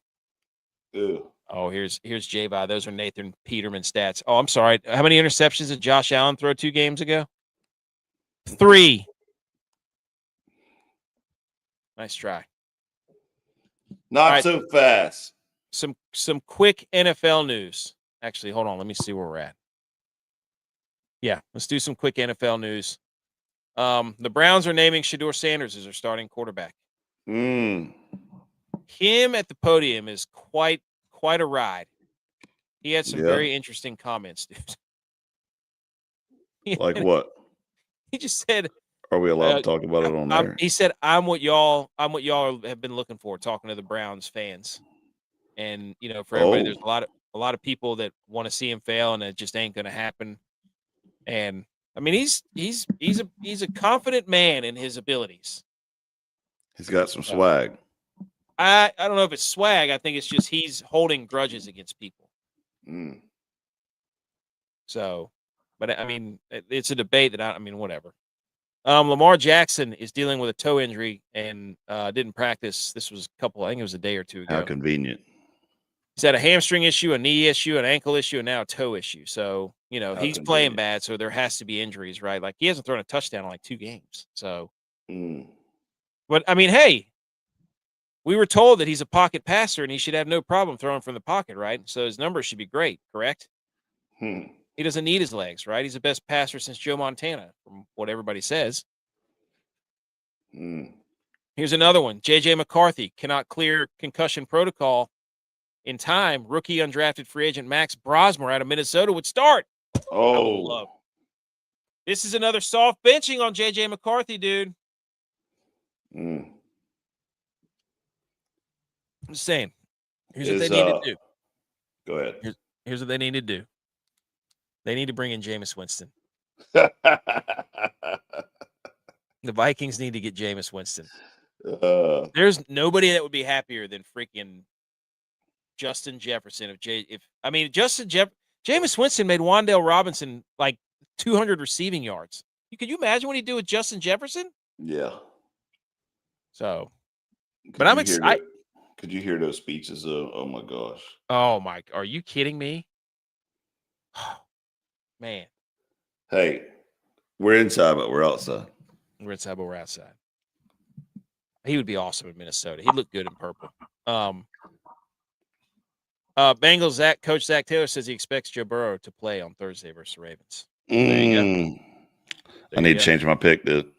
– Ew. Oh, here's J-Vi. Those are Nathan Peterman stats. Oh, I'm sorry. How many interceptions did Josh Allen throw 2 games ago? 3. Nice try. Not so fast. Some quick NFL news. Actually, hold on. Let me see where we're at. Yeah, let's do some quick NFL news. The Browns are naming Shedeur Sanders as their starting quarterback. Him at the podium is quite a ride. He had some very interesting comments, dude. Like what? He just said, are we allowed to talk about it on there? He said, I'm what y'all have been looking for, talking to the Browns fans. And, for everybody, there's a lot of people that want to see him fail, and it just ain't going to happen. And I mean, he's a confident man in his abilities. He's got some swag. I don't know if it's swag. I think it's just he's holding grudges against people. So, but I mean, it's a debate that whatever. Lamar Jackson is dealing with a toe injury and didn't practice. This was I think it was a day or 2 ago. How convenient. He's had a hamstring issue, a knee issue, an ankle issue, and now a toe issue. So, he's playing bad. So there has to be injuries, right? Like he hasn't thrown a touchdown in like 2 games. So, but I mean, hey, we were told that he's a pocket passer and he should have no problem throwing from the pocket, right? So his numbers should be great, correct? He doesn't need his legs, right? He's the best passer since Joe Montana, from what everybody says. Here's another one. J.J. McCarthy cannot clear concussion protocol in time. Rookie undrafted free agent Max Brosmer out of Minnesota would start. Oh. This is another soft benching on J.J. McCarthy, dude. I'm just saying. Here's what they need to do. Go ahead. Here's what they need to do. They need to bring in Jameis Winston. The Vikings need to get Jameis Winston. There's nobody that would be happier than freaking Justin Jefferson. Jameis Winston made Wan'Dale Robinson like 200 receiving yards. Could you imagine what he'd do with Justin Jefferson? Yeah. So, but I'm excited. Could you hear those speeches? Oh my gosh. Oh my! Are you kidding me? Man. Hey, we're inside, but we're outside. We're inside, but we're outside. He would be awesome in Minnesota. He'd look good in purple. Bengals Coach Zach Taylor says he expects Joe Burrow to play on Thursday versus the Ravens. There you go. I need to change my pick, dude.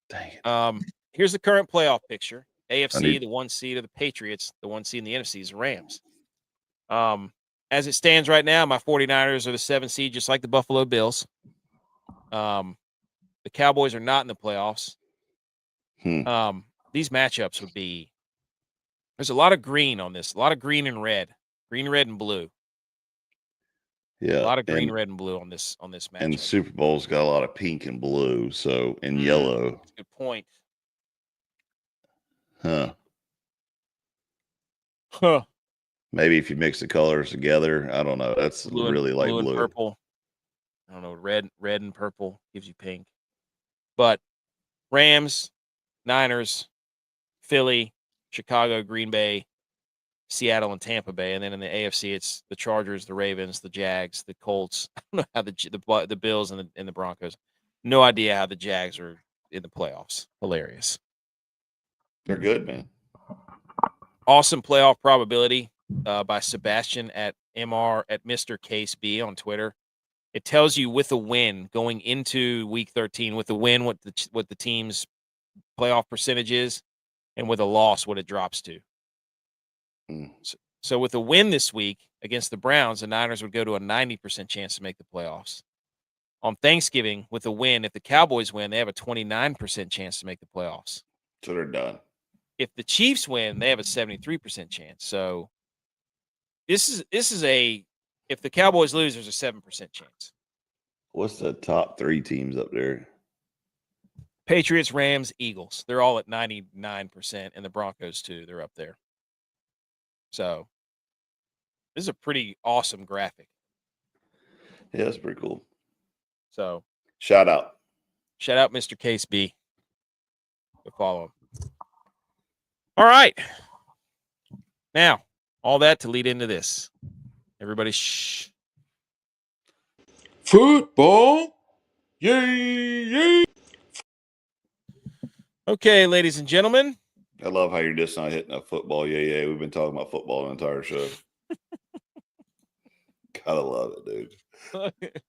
Dang it. Here's the current playoff picture. AFC, the 1 seed of the Patriots. The 1 seed in the NFC is the Rams. As it stands right now, my 49ers are the 7 seed, just like the Buffalo Bills. The Cowboys are not in the playoffs. These matchups would be – there's a lot of green on this, a lot of green and red. Green, red, and blue. Yeah. A lot of green, red, and blue on this match. And the Super Bowl's got a lot of pink and blue, and yellow. That's a good point. Huh. Maybe if you mix the colors together, I don't know. That's really like blue. And purple. I don't know. Red and purple gives you pink. But Rams, Niners, Philly, Chicago, Green Bay, Seattle, and Tampa Bay. And then in the AFC, it's the Chargers, the Ravens, the Jags, the Colts. I don't know how the Bills and the Broncos. No idea how the Jags are in the playoffs. Hilarious. They're good, man. Awesome playoff probability by Sebastian at Mr. Case B on Twitter. It tells you with a win going into Week 13, with a win what the team's playoff percentage is, and with a loss what it drops to. So with a win this week against the Browns, the Niners would go to a 90% chance to make the playoffs. On Thanksgiving, with a win, if the Cowboys win, they have a 29% chance to make the playoffs. So they're done. If the Chiefs win, they have a 73% chance. So this is if the Cowboys lose, there's a 7% chance. What's the top 3 teams up there? Patriots, Rams, Eagles. They're all at 99%, and the Broncos too. They're up there. So this is a pretty awesome graphic. Yeah, that's pretty cool. So shout out, Mr. Case B. Go follow him. All right. Now, all that to lead into this. Everybody, shh. Football. Yay, yay. Okay, ladies and gentlemen. I love how you're just not hitting a football. Yeah. We've been talking about football the entire show. Gotta love it, dude.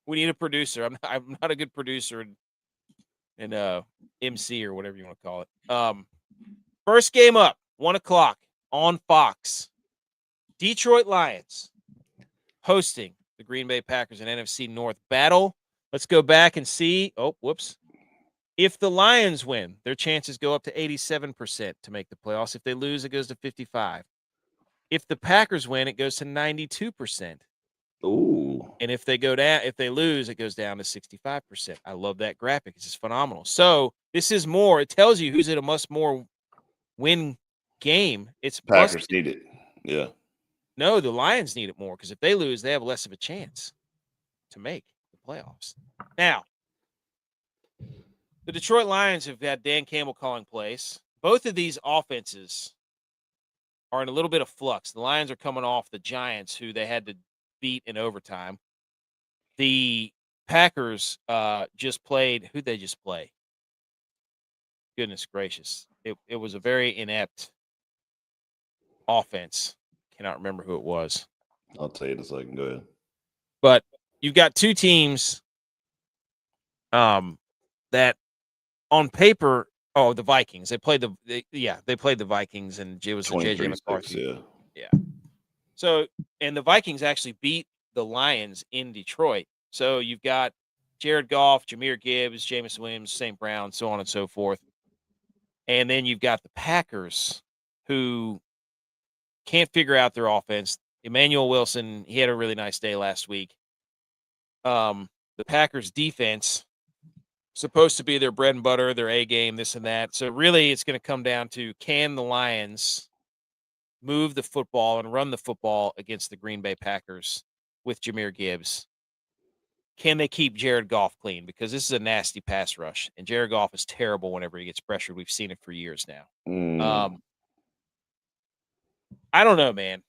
We need a producer. I'm not a good producer and MC or whatever you want to call it. First game up, 1:00 on Fox. Detroit Lions hosting the Green Bay Packers in NFC North battle. Let's go back and see. Oh, whoops. If the Lions win, their chances go up to 87% to make the playoffs. If they lose, it goes to 55%. If the Packers win, it goes to 92%. Ooh. And if they lose, it goes down to 65%. I love that graphic. It's just phenomenal. So this is more. It tells you who's in a must-more win game. It's Packers need it. Yeah. No, the Lions need it more because if they lose, they have less of a chance to make the playoffs. Now, the Detroit Lions have had Dan Campbell calling plays. Both of these offenses are in a little bit of flux. The Lions are coming off the Giants, who they had to beat in overtime. The Packers just played. Who'd they just play? Goodness gracious. It was a very inept offense. Cannot remember who it was. I'll tell you in a second. Go ahead. But you've got two teams that on paper, the Vikings. They played the Vikings, and it was the JJ McCarthy. Yeah. So, and the Vikings actually beat the Lions in Detroit. So you've got Jared Goff, Jahmyr Gibbs, Jameis Williams, St. Brown, so on and so forth. And then you've got the Packers, who can't figure out their offense. Emmanuel Wilson, he had a really nice day last week. The Packers defense supposed to be their bread and butter, their A game, this and that. So really, it's going to come down to, can the Lions move the football and run the football against the Green Bay Packers with Jahmyr Gibbs? Can they keep Jared Goff clean? Because this is a nasty pass rush, and Jared Goff is terrible whenever he gets pressured. We've seen it for years now. I don't know, man.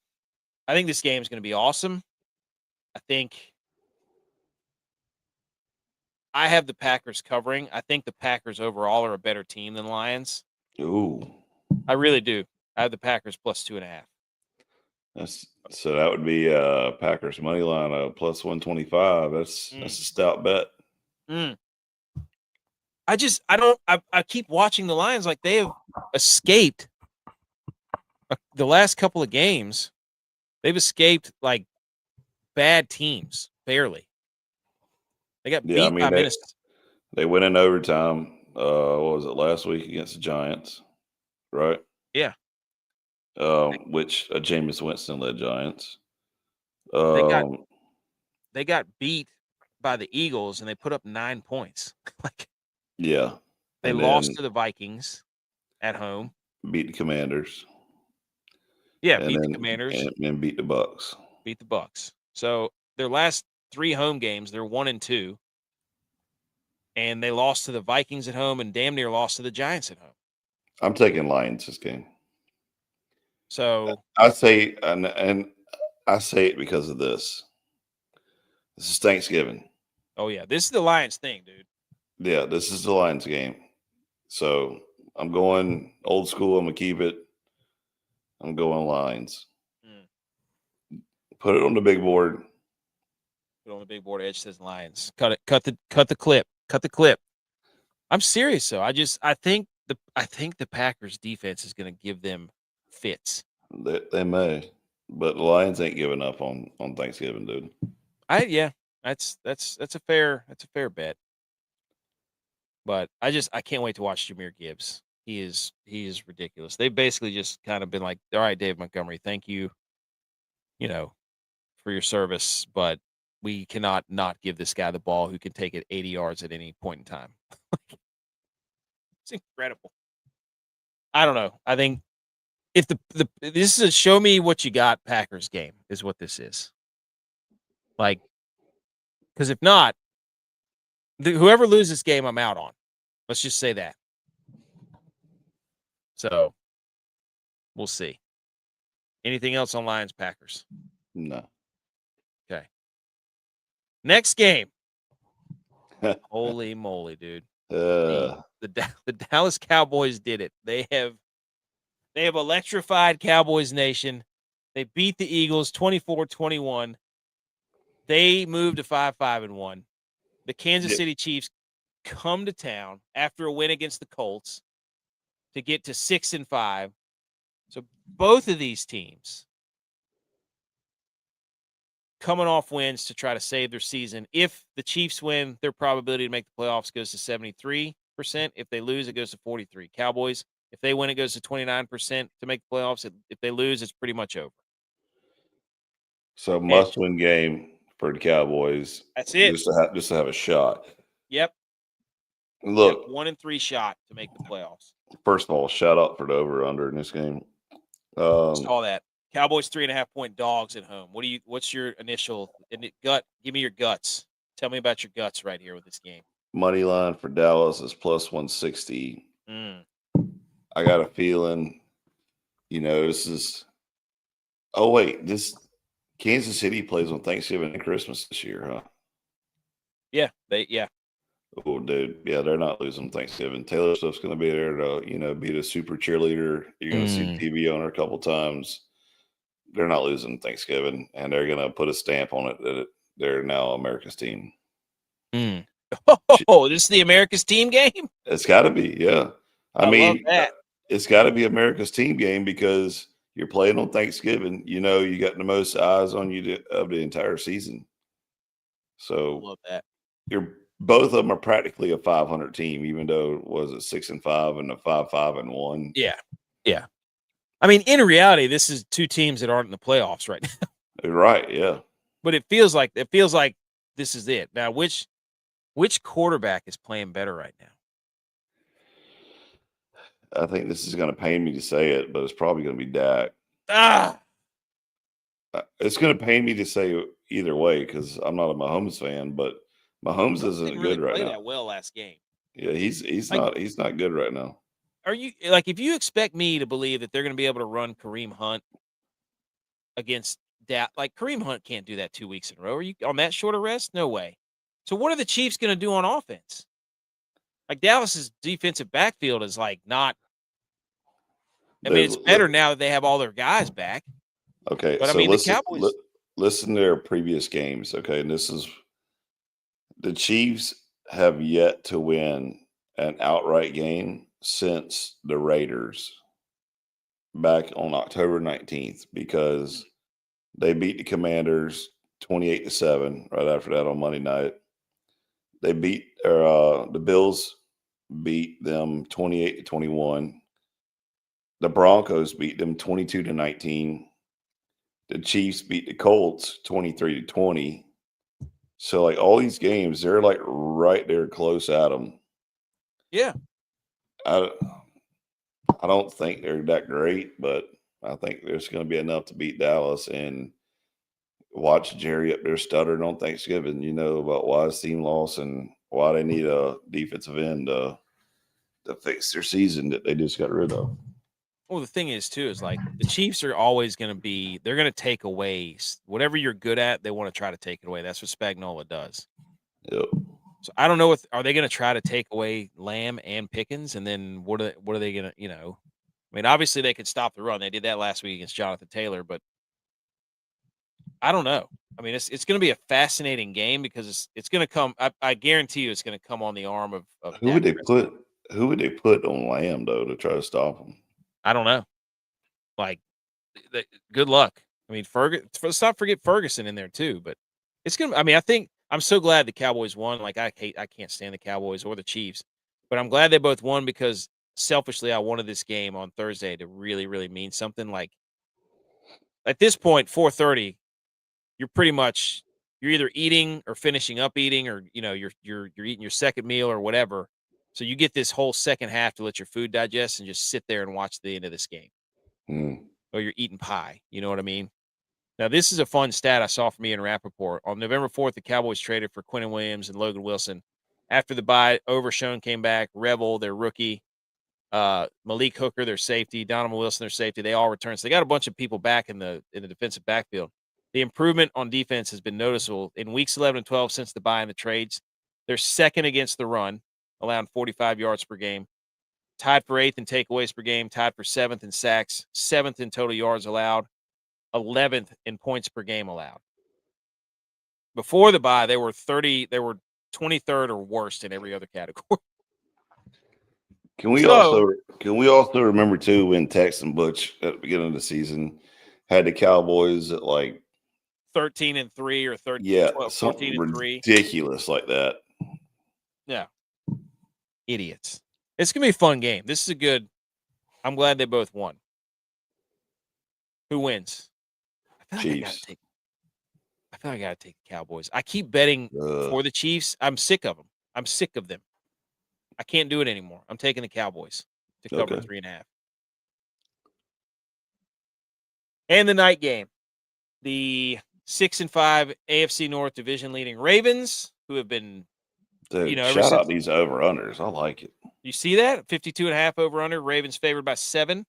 I think this game is going to be awesome. I think I have the Packers covering. I think the Packers overall are a better team than Lions. Ooh. I really do. I have the Packers plus 2.5. So that would be Packers money line plus 125. That's a stout bet. I keep watching the Lions like they have escaped the last couple of games. They've escaped like bad teams barely. They got beat by Minnesota. They went in overtime. What was it, last week against the Giants? Right? Yeah. Which Jameis Winston led Giants. They got beat by the Eagles and they put up 9 points. Yeah. They lost to the Vikings at home. Beat the Commanders. Yeah, beat the Commanders. And beat the Bucks. Beat the Bucks. So their last 3 home games, they're 1-2. And they lost to the Vikings at home and damn near lost to the Giants at home. I'm taking Lions this game. So I say, and I say it because of this. This is Thanksgiving. Oh, yeah. This is the Lions thing, dude. Yeah, this is the Lions game. So I'm going old school. I'm going to keep it. I'm going Lions. Put it on the big board. Put it on the big board. Edge says Lions. Cut the clip. Cut the clip. I'm serious though. I think the Packers defense is going to give them fits. They may, but the Lions ain't giving up on Thanksgiving, dude. That's a fair bet. But I can't wait to watch Jahmyr Gibbs. He is ridiculous. They've basically just kind of been like, all right, Dave Montgomery, thank you, for your service, but we cannot not give this guy the ball who can take it 80 yards at any point in time. It's incredible. I don't know. I think if this is a show me what you got Packers game is what this is. Like, because if not, whoever loses this game, I'm out on. Let's just say that. So we'll see. Anything else on Lions Packers? No. Okay. Next game. Holy moly, dude. The Dallas Cowboys did it. They have electrified Cowboys Nation. They beat the Eagles 24-21. They moved to 5-5-1. The Kansas City Chiefs come to town after a win against the Colts to get to 6-5. So both of these teams coming off wins to try to save their season. If the Chiefs win, their probability to make the playoffs goes to 73%. If they lose, it goes to 43%. Cowboys, if they win, it goes to 29% to make the playoffs. If they lose, it's pretty much over. So must-win game for the Cowboys. That's it. Just to have a shot. Yep. Look, 1-3 shot to make the playoffs. First of all, shout out for the over/under in this game. Saw that. Cowboys 3.5-point dogs at home. What's your initial gut? Give me your guts. Tell me about your guts right here with this game. Money line for Dallas is plus 160. I got a feeling, this is. Oh wait, this Kansas City plays on Thanksgiving and Christmas this year, huh? Yeah, Oh, dude, yeah, they're not losing Thanksgiving. Taylor Swift's going to be there to, be the super cheerleader. You're going to see TV on her a couple times. They're not losing Thanksgiving, and they're going to put a stamp on it that they're now America's team. Oh, this is the America's team game? It's got to be, yeah. I mean, love that. It's got to be America's team game because you're playing on Thanksgiving. You got the most eyes on you of the entire season. So love that. Both of them are practically a 500 team, even though it was a 6-5 and a 5-5-1. Yeah. I mean, in reality, this is two teams that aren't in the playoffs right now. Right, yeah. But it feels like this is it. Now, which Which quarterback is playing better right now? I think this is going to pain me to say it, but it's probably going to be Dak. It's going to pain me to say either way because I'm not a Mahomes fan, but Mahomes isn't Didn't really good right play now. that well last game. Yeah, he's not good right now. Are you like if you expect me to believe that they're going to be able to run Kareem Hunt against that? Like Kareem Hunt can't do that 2 weeks in a row. Are you on that short of rest? No way. So what are the Chiefs going to do on offense? Like Dallas's defensive backfield is like not. I mean, it's better now that they have all their guys back. Okay, but so I mean, listen, the Cowboys. listen to their previous games. Okay, and this is the Chiefs have yet to win an outright game since the Raiders back on October 19th because they beat the Commanders 28-7 right after that on Monday night. They beat the Bills beat them 28-21. The Broncos beat them 22-19. The Chiefs beat the Colts 23-20. So like all these games, they're like right there close at them. Yeah. I don't think they're that great, but I think there's going to be enough to beat Dallas and watch Jerry up there stuttering on Thanksgiving, about why his team lost and why they need a defensive end to fix their season that they just got rid of. Well, the thing is, too, is like the Chiefs are always going to be, they're going to take away whatever you're good at. They want to try to take it away. That's what Spagnuolo does. Yep. So I don't know are they going to try to take away Lamb and Pickens? And then what are they going to, I mean, obviously they could stop the run. They did that last week against Jonathan Taylor, but I don't know. I mean, it's going to be a fascinating game because it's going to come. I guarantee you it's going to come on the arm of Who would they put on Lamb though to try to stop him? I don't know. Like, good luck. I mean, let's not forget Ferguson in there too. But it's gonna. I mean, I think I'm so glad the Cowboys won. Like, I can't stand the Cowboys or the Chiefs, but I'm glad they both won because selfishly, I wanted this game on Thursday to really, really mean something. Like, at this point, 4:30, you're either eating or finishing up eating, or you're eating your second meal or whatever. So you get this whole second half to let your food digest and just sit there and watch the end of this game. Or you're eating pie. You know what I mean? Now, this is a fun stat I saw from Ian Rappaport. On November 4th, the Cowboys traded for Quinnen Williams and Logan Wilson. After the bye, Overshone came back. Revel, their rookie. Malik Hooker, their safety. Donovan Wilson, their safety. They all returned. So they got a bunch of people back in the defensive backfield. The improvement on defense has been noticeable. In weeks 11 and 12 since the bye and the trades, they're second against the run, allowing 45 yards per game. Tied for 8th in takeaways per game, tied for 7th in sacks, 7th in total yards allowed, 11th in points per game allowed. Before the bye, they were 23rd or worst in every other category. Can we also remember too when Tex and Butch at the beginning of the season had the Cowboys at like 13-3 or 14-3, ridiculous like that. Yeah, idiots. It's gonna be a fun game. This is a good. I'm glad they both won. Who wins? Chiefs. I feel like I gotta take the Cowboys. I keep betting for the Chiefs. I'm sick of them. I'm sick of them. I can't do it anymore. I'm taking the Cowboys to cover 3.5. And the night game, the 6-5 AFC North division leading Ravens, who have been, Dude, shout out these over-unders. I like it. You see that? 52.5 over-under. Ravens favored by 7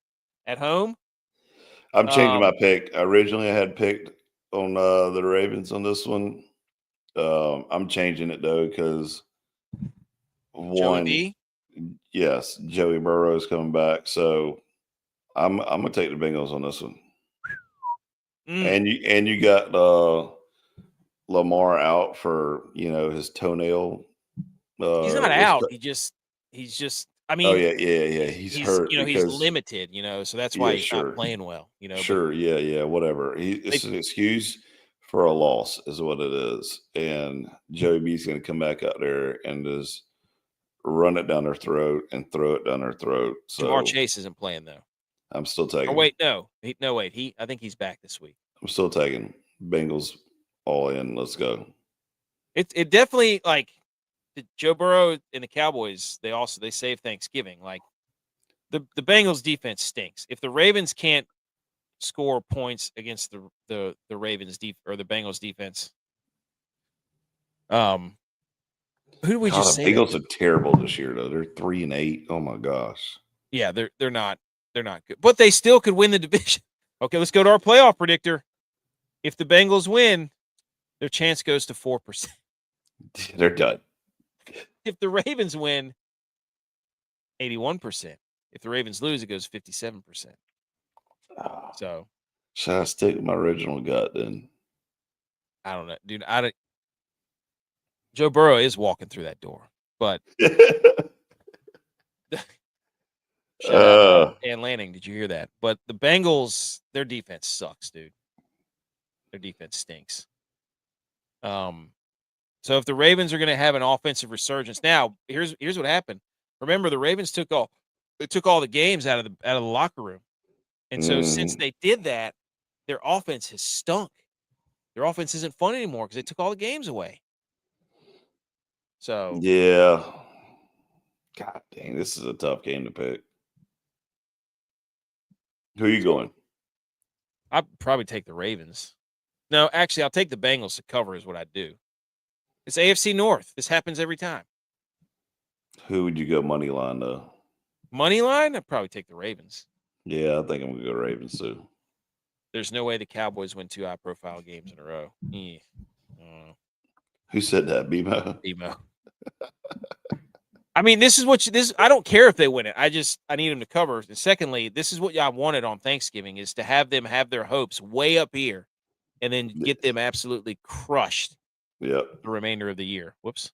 at home. I'm changing my pick. Originally, I had picked on the Ravens on this one. I'm changing it though because Joey Burrow is coming back, so I'm gonna take the Bengals on this one. And you got Lamar out for his toenail. He's not out. He's just. I mean, yeah. He's hurt. He's limited. So that's why he's not playing well. Whatever. It's an excuse for a loss, is what it is. And Joey B's going to come back out there and just run it down their throat and throw it down their throat. So Jamar Chase isn't playing though. I'm still taking. Oh wait, no, wait. I think he's back this week. I'm still taking Bengals all in. Let's go. It definitely, like, Joe Burrow and the Cowboys, they save Thanksgiving. Like the Bengals defense stinks. If the Ravens can't score points against the Ravens or the Bengals defense, who did we just the say? Bengals are terrible this year though. They're 3-8. Oh my gosh. Yeah, they're not good, but they still could win the division. Okay, let's go to our playoff predictor. If the Bengals win, their chance goes to 4%. They're done. If the Ravens win, 81%. If the Ravens lose, it goes 57%. So, should I stick with my original gut then? I don't know, dude. Joe Burrow is walking through that door, but shout out Dan Lanning. Did you hear that? But the Bengals, their defense sucks, dude. Their defense stinks. So if the Ravens are going to have an offensive resurgence, now here's what happened. Remember, the Ravens took all the games out of the locker room, and so since they did that, their offense has stunk. Their offense isn't fun anymore because they took all the games away. So yeah, God dang, this is a tough game to pick. Who are you going? I'd probably take the Ravens. No, actually, I'll take the Bengals to cover is what I do. It's AFC North. This happens every time. Who would you go money line though? Money line? I'd probably take the Ravens. Yeah, I think I'm gonna go Ravens too. There's no way the Cowboys win 2 high-profile games in a row. Who said that, BMO? BMO. I mean, this is what I don't care if they win it. I need them to cover. And secondly, this is what I wanted on Thanksgiving is to have them have their hopes way up here and then get them absolutely crushed. Yep. The remainder of the year. Whoops.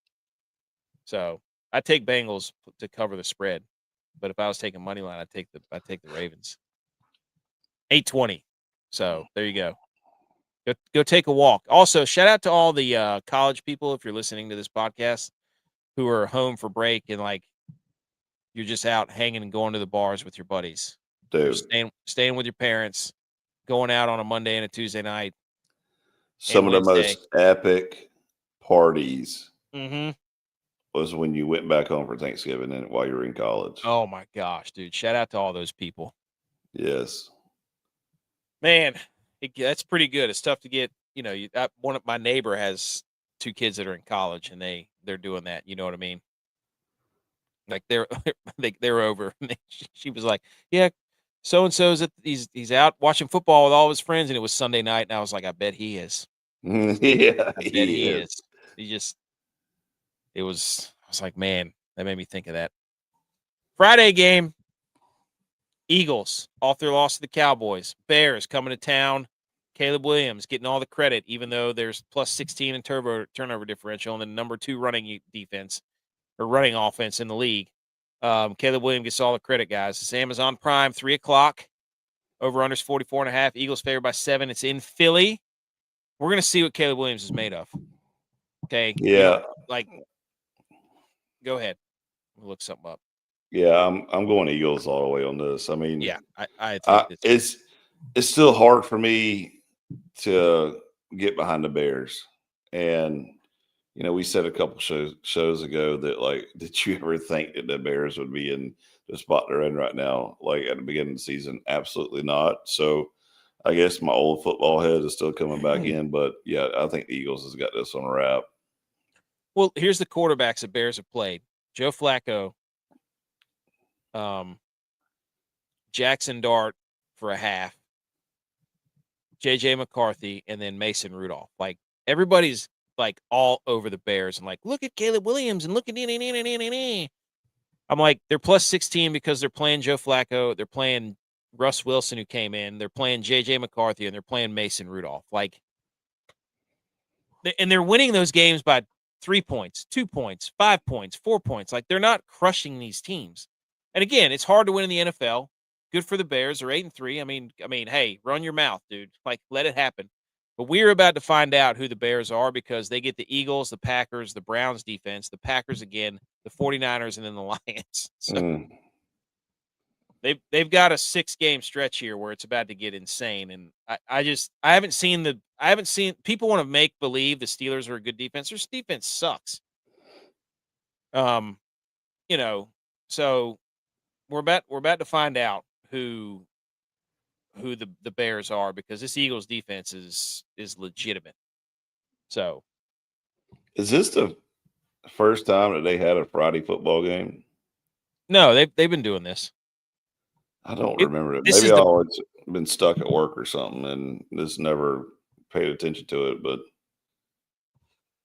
So I take Bengals to cover the spread, but if I was taking money line, I'd take the Ravens. 820. So there you go. Go take a walk. Also, shout out to all the college people if you're listening to this podcast who are home for break and like you're just out hanging and going to the bars with your buddies. Dude. Staying with your parents, going out on a Monday and a Tuesday night. Some of the most epic parties was when you went back home for Thanksgiving and while you were in college. Oh my gosh, dude. Shout out to all those people. Yes. Man, that's pretty good. It's tough to get, one of my neighbor has 2 kids that are in college and they're doing that. You know what I mean? Like they're over. She was like, yeah, so-and-so's he's out watching football with all of his friends. And it was Sunday night. And I was like, I bet he is. Yeah, I bet he is. I was like, man, that made me think of that. Friday game. Eagles off their loss to the Cowboys. Bears coming to town. Caleb Williams getting all the credit, even though there's plus 16 in turnover differential and the number 2 running defense or running offense in the league. Caleb Williams gets all the credit, guys. It's Amazon Prime, 3:00. Over unders 44.5. Eagles favored by 7. It's in Philly. We're gonna see what Caleb Williams is made of. Okay. Yeah. Go ahead. We'll look something up. Yeah, I'm going Eagles all the way on this. I mean, yeah, I think it's still hard for me to get behind the Bears. And we said a couple shows ago that like, did you ever think that the Bears would be in the spot they're in right now, like at the beginning of the season? Absolutely not. So I guess my old football head is still coming back in, but yeah, I think the Eagles has got this on a wrap. Well, here's the quarterbacks the Bears have played: Joe Flacco, Jackson Dart for a half, JJ McCarthy, and then Mason Rudolph. Like everybody's like all over the Bears and like, look at Caleb Williams and look at I'm like, they're plus 16 because they're playing Joe Flacco, they're playing Russ Wilson who came in, they're playing JJ McCarthy, and they're playing Mason Rudolph. Like, and they're winning those games by 3 points, 2 points, 5 points, 4 points. Like they're not crushing these teams. And again, it's hard to win in the NFL. Good for the Bears. They're 8-3. I mean, hey, run your mouth, dude. Like, let it happen. But we're about to find out who the Bears are because they get the Eagles, the Packers, the Browns defense, the Packers again, the 49ers, and then the Lions. So they've got a 6-game stretch here where it's about to get insane. And I haven't seen people want to make believe the Steelers are a good defense. Their defense sucks. You know, so we're about to find out who the Bears are, because this Eagles defense is legitimate. So Is this the first time that they had a Friday football game? no, they've been doing this. I don't remember it. This Maybe is I've the always been stuck at work or something and just never paid attention to it. But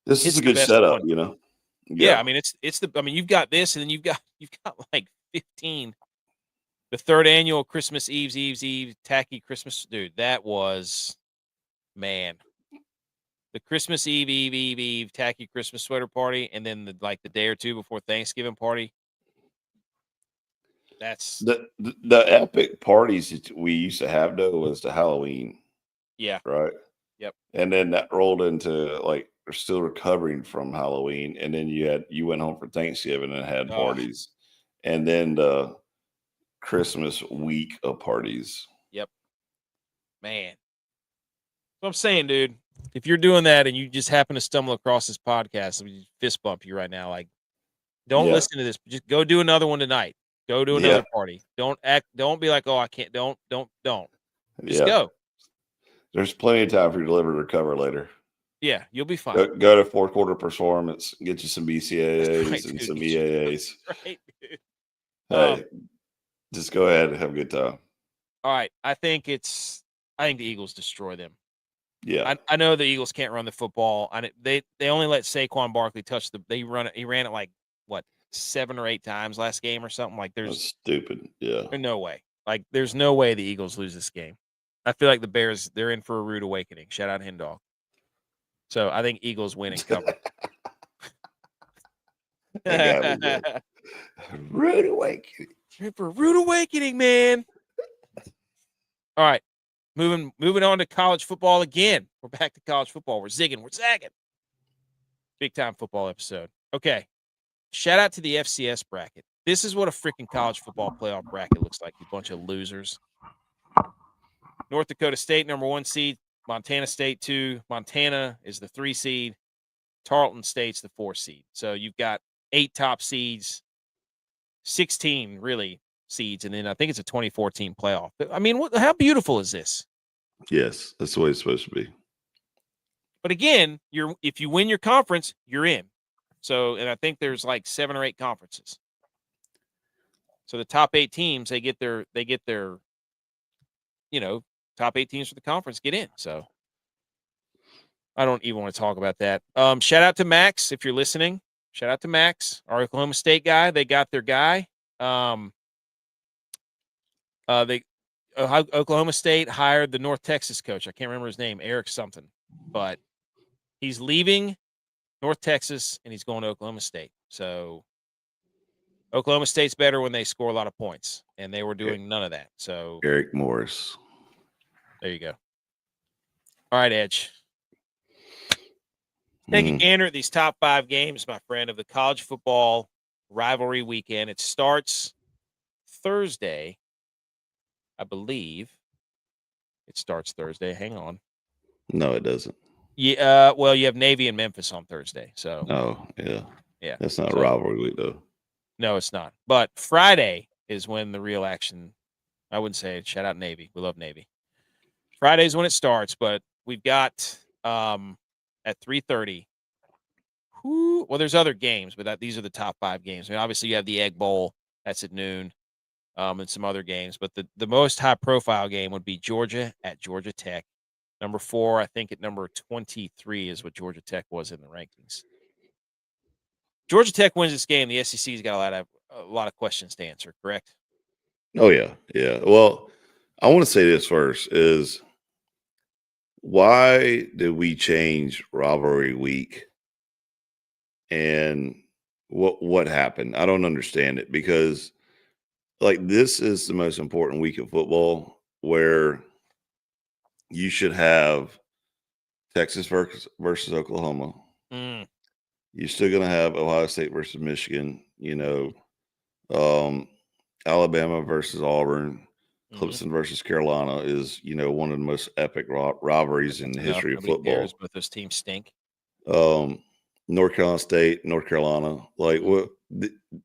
this is it's a the good best setup, one. you know? Yeah, I mean it's the, I mean, you've got this, and then you've got like 15. The third annual Christmas Eve tacky Christmas, dude. That was, man, the Christmas Eve tacky Christmas sweater party, and then the day or two before Thanksgiving party. That's the epic parties that we used to have though was the Halloween, yeah. right? Yep. And then that rolled into like we're still recovering from Halloween, and then you went home for Thanksgiving and had Oh. parties, and then the Christmas week of parties. Yep. Man. So I'm saying, dude, if you're doing that and you just happen to stumble across this podcast, let me fist bump you right now. Like, don't listen to this. Just go do another one tonight. Go to another party. Don't be like, oh, I can't. Don't. Just go. There's plenty of time for you to live and recover later. Yeah, you'll be fine. Go to fourth quarter performance, get you some BCAAs and some EAAs. Right, dude. Hey, just go ahead and have a good time. All right. I think the Eagles destroy them. Yeah. I know the Eagles can't run the football. They only let Saquon Barkley touch he ran it like, what, 7 or 8 times last game or something. Like, That's stupid. Yeah. There's no way. Like, there's no way the Eagles lose this game. I feel like the Bears, they're in for a rude awakening. Shout out Hen Dog. So I think Eagles win and cover. Rude awakening. For a rude awakening, man. All right. Moving on to college football again. We're back to college football. We're zigging. We're zagging. Big time football episode. Okay. Shout out to the FCS bracket. This is what a freaking college football playoff bracket looks like, you bunch of losers. North Dakota State, number 1 seed. Montana State, 2. Montana is the 3 seed. Tarleton State's the 4 seed. So you've got 8 top seeds, 16 really seeds, and then I think it's a 2014 playoff. I mean, how beautiful is this? Yes, that's the way it's supposed to be. But again, if you win your conference, you're in. So, and I think there's like 7 or 8 conferences. So the top 8 teams, they get their, top 8 teams for the conference get in. So I don't even want to talk about that. Shout out to Max if you're listening. Shout out to Max, our Oklahoma State guy. They got their guy. Oklahoma State hired the North Texas coach. I can't remember his name, Eric something, but he's leaving North Texas and he's going to Oklahoma State. So Oklahoma State's better when they score a lot of points, and they were doing none of that. So Eric Morris. There you go. All right, Edge. Take a gander at these top 5 games, my friend, of the college football rivalry weekend. It starts Thursday. I believe it starts Thursday. Hang on. No, it doesn't. Yeah. Well, you have Navy and Memphis on Thursday. So. Oh, yeah. Yeah. That's not a rivalry week, though. No, it's not. But Friday is when the real action. I wouldn't say it. Shout out Navy. We love Navy. Friday is when it starts, but we've got at 3:30. Well, there's other games, but these are the top 5 games. I mean, obviously you have the Egg Bowl. That's at noon. And some other games. But the most high-profile game would be Georgia at Georgia Tech. Number 4, I think at number 23 is what Georgia Tech was in the rankings. Georgia Tech wins this game. The SEC's got a lot of questions to answer, correct? Oh, yeah. Yeah. Well, I want to say this first is why did we change rivalry week? And what happened? I don't understand it, because like this is the most important week of football where you should have Texas versus Oklahoma. You're still going to have Ohio State versus Michigan, Alabama versus Auburn, Clemson versus Carolina is, one of the most epic rivalries in the history of football. But those teams stink. North Carolina State, North Carolina, like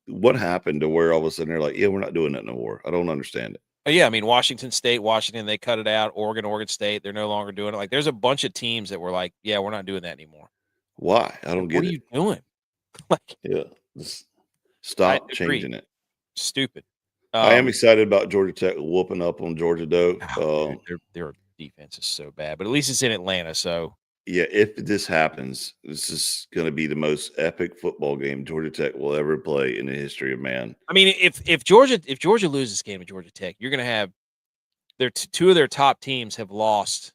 what happened to where all of a sudden they're like, yeah, we're not doing that no more? I don't understand it. Oh, yeah, I mean, Washington, they cut it out. Oregon State, they're no longer doing it. Like, there's a bunch of teams that were like, yeah, we're not doing that anymore. Why? I don't Like, get what are it. you doing? Like, Yeah, I stop agree. changing it. Stupid. I am excited about Georgia Tech whooping up on Georgia, though. Dude, their defense is so bad, but at least it's in Atlanta. So Yeah, if this happens, this is going to be the most epic football game Georgia Tech will ever play in the history of man. I mean, if Georgia loses this game at Georgia Tech, you're going to have their two of their top teams have lost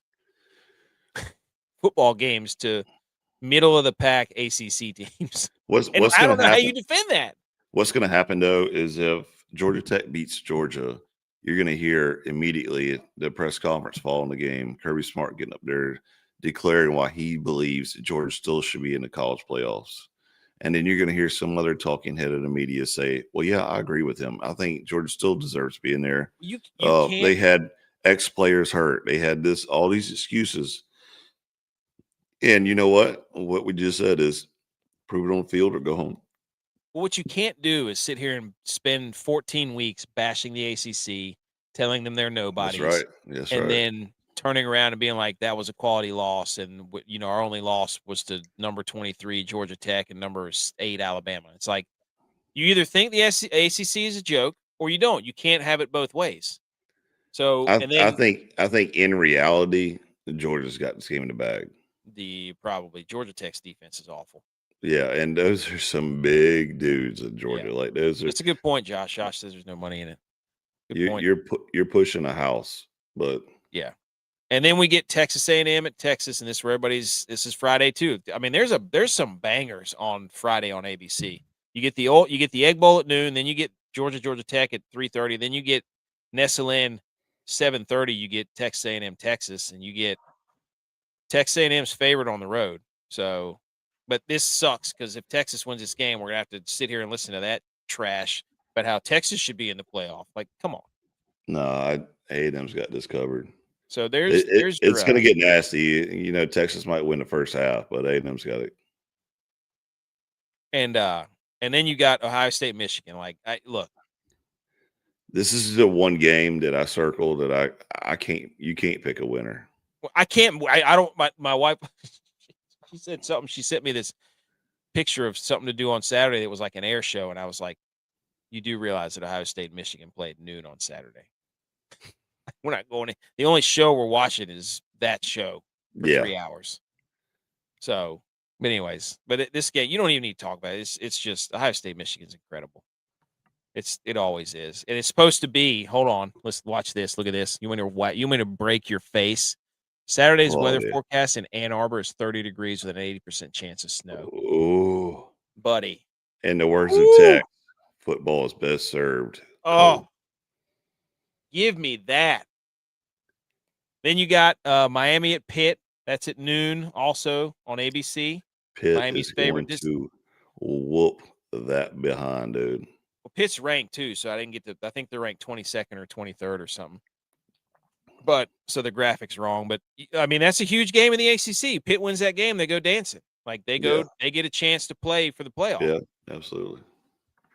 football games to middle of the pack ACC teams. What's I going don't to know happen? how you defend that. What's going to happen though is if Georgia Tech beats Georgia, you're going to hear immediately the press conference following the game, Kirby Smart getting up there declaring why he believes that Georgia still should be in the college playoffs. And then you're going to hear some other talking head of the media say, well, yeah, I agree with him. I think Georgia still deserves to be in there. You can't. They had X players hurt. They had all these excuses. And you know what? What we just said is prove it on the field or go home. Well, what you can't do is sit here and spend 14 weeks bashing the ACC, telling them they're nobodies. That's right. That's and right. then turning around and being like, that was a quality loss. And, our only loss was to number 23, Georgia Tech, and number 8, Alabama. It's like, you either think the ACC is a joke or you don't. You can't have it both ways. So, I think in reality, Georgia's got this game in the bag. Probably Georgia Tech's defense is awful. Yeah, and those are some big dudes in Georgia. Yeah. Like those are. That's a good point, Josh. Josh says there's no money in it. Good point. You're pushing a house, but yeah. And then we get Texas A&M at Texas, and this is Friday too. I mean, there's some bangers on Friday on ABC. You get the Egg Bowl at noon, then you get Georgia Tech at 3:30, then you get Nestle in 7:30. You get Texas A&M Texas, and you get Texas A&M's favorite on the road. So, but this sucks because if Texas wins this game, we're gonna have to sit here and listen to that trash about how Texas should be in the playoff. Like, come on. No, A&M's got this covered. So it's going to get nasty. Texas might win the first half, but A&M's got it. And then you got Ohio State, Michigan. Like, look, this is the one game that I circled that I can't. You can't pick a winner. I can't. I don't. My wife, she said something. She sent me this picture of something to do on Saturday. That was like an air show, and I was like, you do realize that Ohio State and Michigan play at noon on Saturday. We're not going in. The only show we're watching is that show for 3 hours. So, but anyways, this game, you don't even need to talk about it. It's just Ohio State, Michigan's incredible. It always is. And it's supposed to be, hold on, let's watch this. Look at this. You want to break your face. Saturday's weather forecast in Ann Arbor is 30 degrees with an 80% chance of snow. Oh, buddy. In the words of Tech, football is best served. Oh, give me that. Then you got Miami at Pitt. That's at noon also on ABC. Pitt Miami's is favorite. going to whoop that behind, dude. Well, Pitt's ranked too, so I didn't get I think they're ranked 22nd or 23rd or something. But so the graphic's wrong. But I mean, that's a huge game in the ACC. Pitt wins that game, they go dancing. Like they get a chance to play for the playoff. Yeah, absolutely.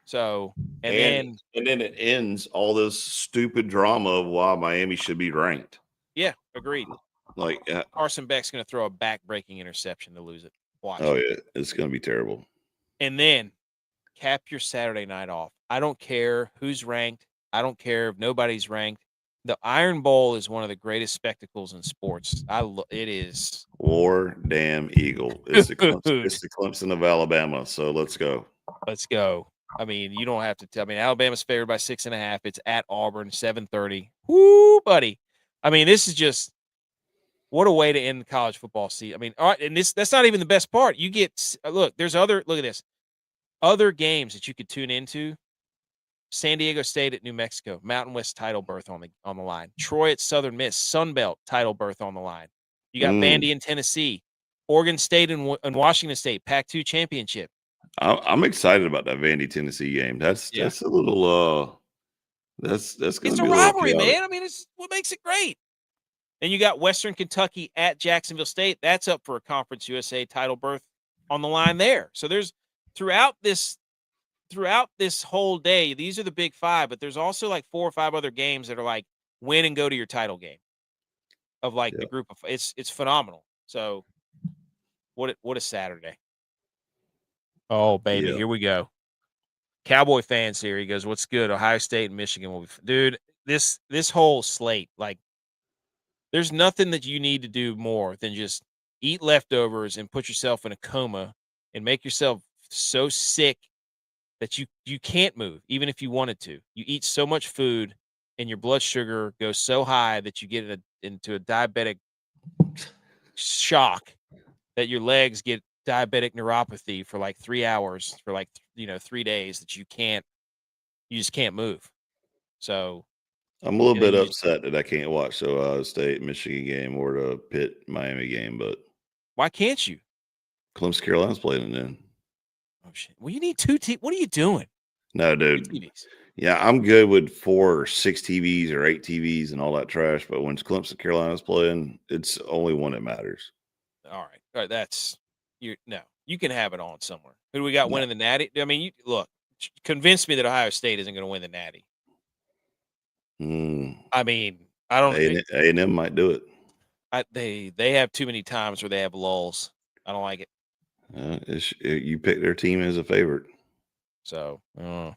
So and then it ends all this stupid drama of why Miami should be ranked. Yeah, agreed. Like Carson Beck's going to throw a back-breaking interception to lose it. Watch. Oh yeah, it's going to be terrible. And then cap your Saturday night off. I don't care who's ranked. I don't care if nobody's ranked. The Iron Bowl is one of the greatest spectacles in sports. It is. War damn Eagle. It's the Clemson of Alabama. So let's go. Let's go. I mean, you don't have to tell me. Alabama's favored by 6.5. It's at Auburn, 7:30. Woo, buddy. I mean, this is just what a way to end the college football season. I mean, all right, and that's not even the best part. You get look at this. Other games that you could tune into. San Diego State at New Mexico, Mountain West title berth on the line. Troy at Southern Miss, Sun Belt title berth on the line. You got Vandy in Tennessee, Oregon State and Washington State, Pac-2 championship. I'm excited about that Vandy Tennessee game. That's a little that's going to be a rivalry, man. I mean, it's what makes it great. And you got Western Kentucky at Jacksonville State. That's up for a Conference USA title berth on the line there. So there's throughout this throughout this whole day, these are the big 5, but there's also like 4 or 5 other games that are like win and go to your title game of like the group of. It's phenomenal. So what a Saturday. Oh baby, here we go. Cowboy fans here. He goes, "What's good? Ohio State and Michigan will be." Dude, this whole slate, like, there's nothing that you need to do more than just eat leftovers and put yourself in a coma and make yourself so sick that you can't move, even if you wanted to. You eat so much food and your blood sugar goes so high that you get into a diabetic shock that your legs get diabetic neuropathy for like 3 hours for like 3 days that you just can't move. So I'm a little bit upset that I can't watch the Ohio State Michigan game or the Pitt Miami game, but why can't you? Clemson Carolina's playing it then. Oh shit! Well, you need 2 TVs. What are you doing? No, dude. 2 TVs. Yeah, I'm good with 4 or 6 TVs or 8 TVs and all that trash. But when Clemson Carolina's playing, it's only one that matters. All right. That's you can have it on somewhere. Who do we got winning the Natty? I mean, look, convince me that Ohio State isn't going to win the Natty. I mean, I don't. A&M might do it. They have too many times where they have lulls. I don't like it. You pick their team as a favorite. So, all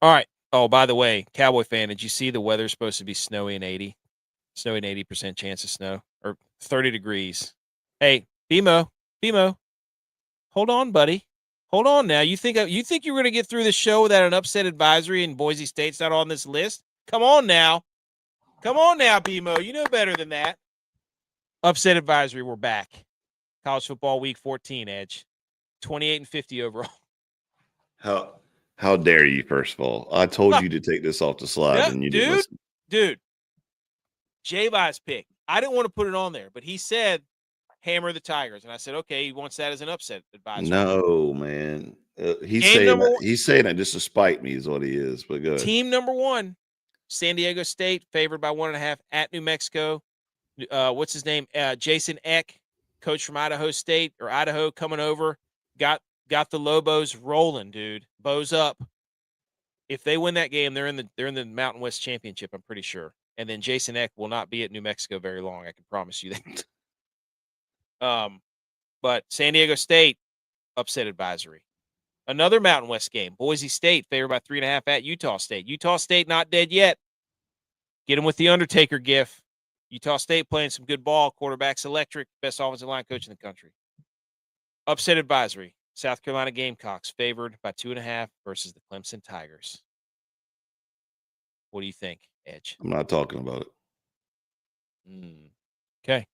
right. Oh, by the way, Cowboy fan, did you see the weather's supposed to be snowy and 80% chance of snow or 30 degrees? Hey, BMO, hold on, buddy. Hold on now. You think you're going to get through the show without an upset advisory and Boise State's not on this list? Come on now, BMO. You know better than that. Upset advisory. We're back. College football week 14. Edge, 28-50 overall. How dare you? First of all, I told you to take this off the slide, and you didn't listen. Dude. J-Vi's pick. I didn't want to put it on there, but he said hammer the Tigers, and I said okay. He wants that as an upset advisory. No, man. He's saying that just to spite me is what he is. But go ahead. Team number 1, San Diego State, favored by 1.5 at New Mexico. What's his name? Jason Eck, coach from Idaho State or Idaho, coming over. Got the Lobos rolling, dude. Bows up. If they win that game, they're in the Mountain West Championship, I'm pretty sure. And then Jason Eck will not be at New Mexico very long. I can promise you that. But San Diego State, upset advisory. Another Mountain West game. Boise State favored by 3.5 at Utah State. Utah State not dead yet. Get them with the Undertaker gif. Utah State playing some good ball. Quarterback's electric. Best offensive line coach in the country. Upset advisory. South Carolina Gamecocks favored by 2.5 versus the Clemson Tigers. What do you think, Edge? I'm not talking about it. Okay.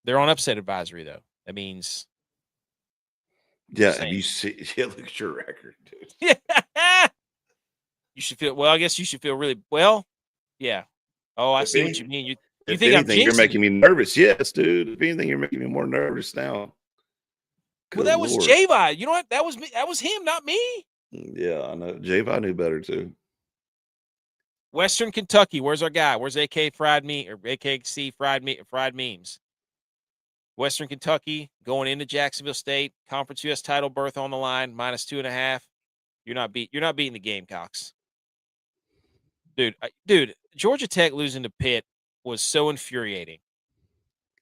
They're on upset advisory, though. That means. Yeah, have you seen? Yeah, look at your record, dude. You should feel. Well, I guess you should feel really well. Yeah. Oh, I see what you mean. You think anything, you're making me nervous? Yes, dude. If anything, you're making me more nervous now. Well, that was J-Vi. You know what? That was me. That was him, not me. Yeah, I know. J-Vi knew better too. Western Kentucky. Where's our guy? Where's AK fried meat or AKC fried memes? Western Kentucky going into Jacksonville State. Conference US title berth on the line. -2.5. You're not beating the Gamecocks, dude. Georgia Tech losing to Pitt was so infuriating.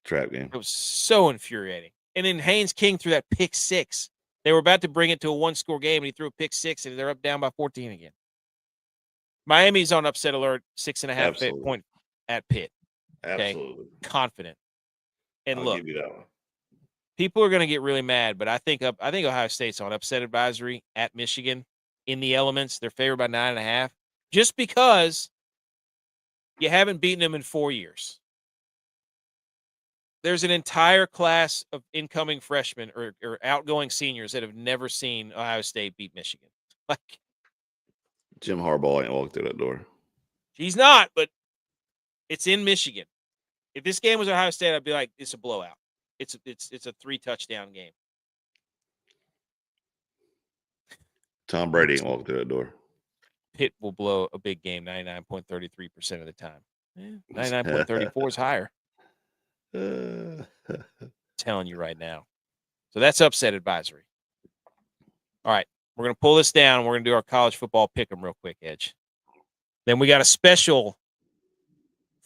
Trap game. It was so infuriating. And then Haynes King threw that pick 6. They were about to bring it to a 1-score game, and he threw a pick 6, and they're up down by 14 again. Miami's on upset alert, 6.5 point at Pitt. Okay? Absolutely. Confident. And I'll give you that one. People are going to get really mad, but I think Ohio State's on upset advisory at Michigan in the elements. They're favored by 9.5 just because you haven't beaten them in 4 years. There's an entire class of incoming freshmen or outgoing seniors that have never seen Ohio State beat Michigan. Like Jim Harbaugh ain't walked through that door. He's not, but it's in Michigan. If this game was Ohio State, I'd be like, it's a blowout. It's a 3-touchdown game. Tom Brady ain't walked through that door. Pitt will blow a big game 99.33% of the time. 99.34 is higher. Telling you right now. So that's upset advisory. All right. We're going to pull this down. We're going to do our college football pick 'em real quick, Edge. Then we got a special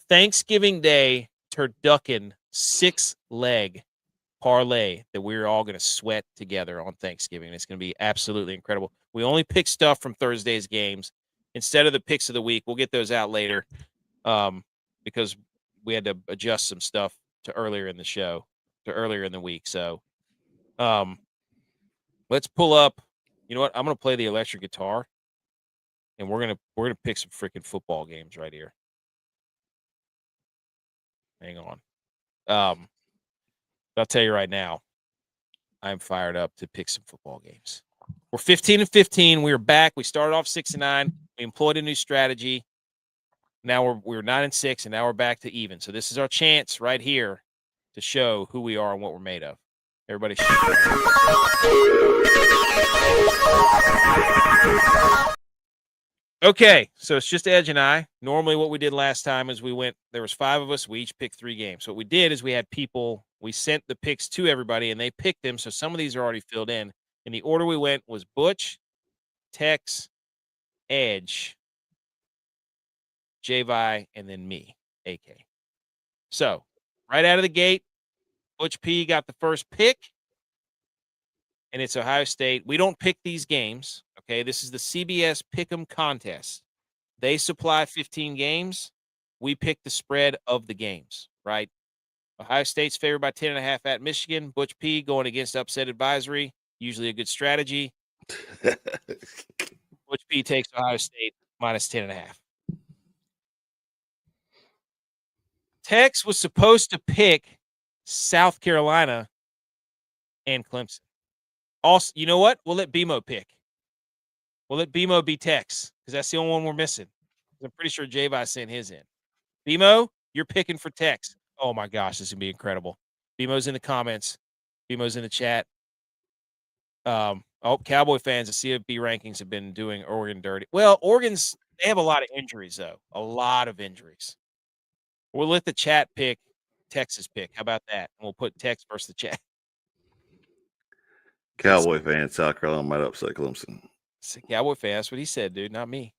Thanksgiving Day turducken 6-leg parlay that we're all going to sweat together on Thanksgiving. It's going to be absolutely incredible. We only pick stuff from Thursday's games instead of the picks of the week. We'll get those out later because we had to adjust some stuff to earlier in the show, to earlier in the week. So let's pull up. You know what? I'm going to play the electric guitar, and we're gonna pick some freaking football games right here. Hang on. I'll tell you right now, I'm fired up to pick some football games. We're 15-15. We are back. We started off 6-9. We employed a new strategy. Now we're 9-6, and now we're back to even. So this is our chance right here to show who we are and what we're made of. Everybody. Okay, so it's just Edge and I. Normally what we did last time is there was 5 of us. We each picked 3 games. So what we did is we had people, we sent the picks to everybody, and they picked them. So some of these are already filled in. And the order we went was Butch, Tex, Edge, J-Vi, and then me, AK. So right out of the gate, Butch P got the first pick, and it's Ohio State. We don't pick these games, okay? This is the CBS Pick'em contest. They supply 15 games. We pick the spread of the games, right? Ohio State's favored by 10.5 at Michigan. Butch P going against upset advisory. Usually a good strategy. Butch P takes Ohio State minus 10.5. Tex was supposed to pick South Carolina and Clemson. Also, you know what? We'll let BMO pick. We'll let BMO be Tex because that's the only one we're missing. I'm pretty sure J-Vi sent his in. BMO, you're picking for Tex. Oh, my gosh, this is going to be incredible. BMO's in the comments. BMO's in the chat. Cowboy fans, the CFP rankings have been doing Oregon dirty. Well, they have a lot of injuries, though. A lot of injuries. We'll let the chat pick Texas pick. How about that? And we'll put Tex versus the chat. Cowboy fan, South Carolina might upset Clemson. It's a Cowboy fan. That's what he said, dude, not me.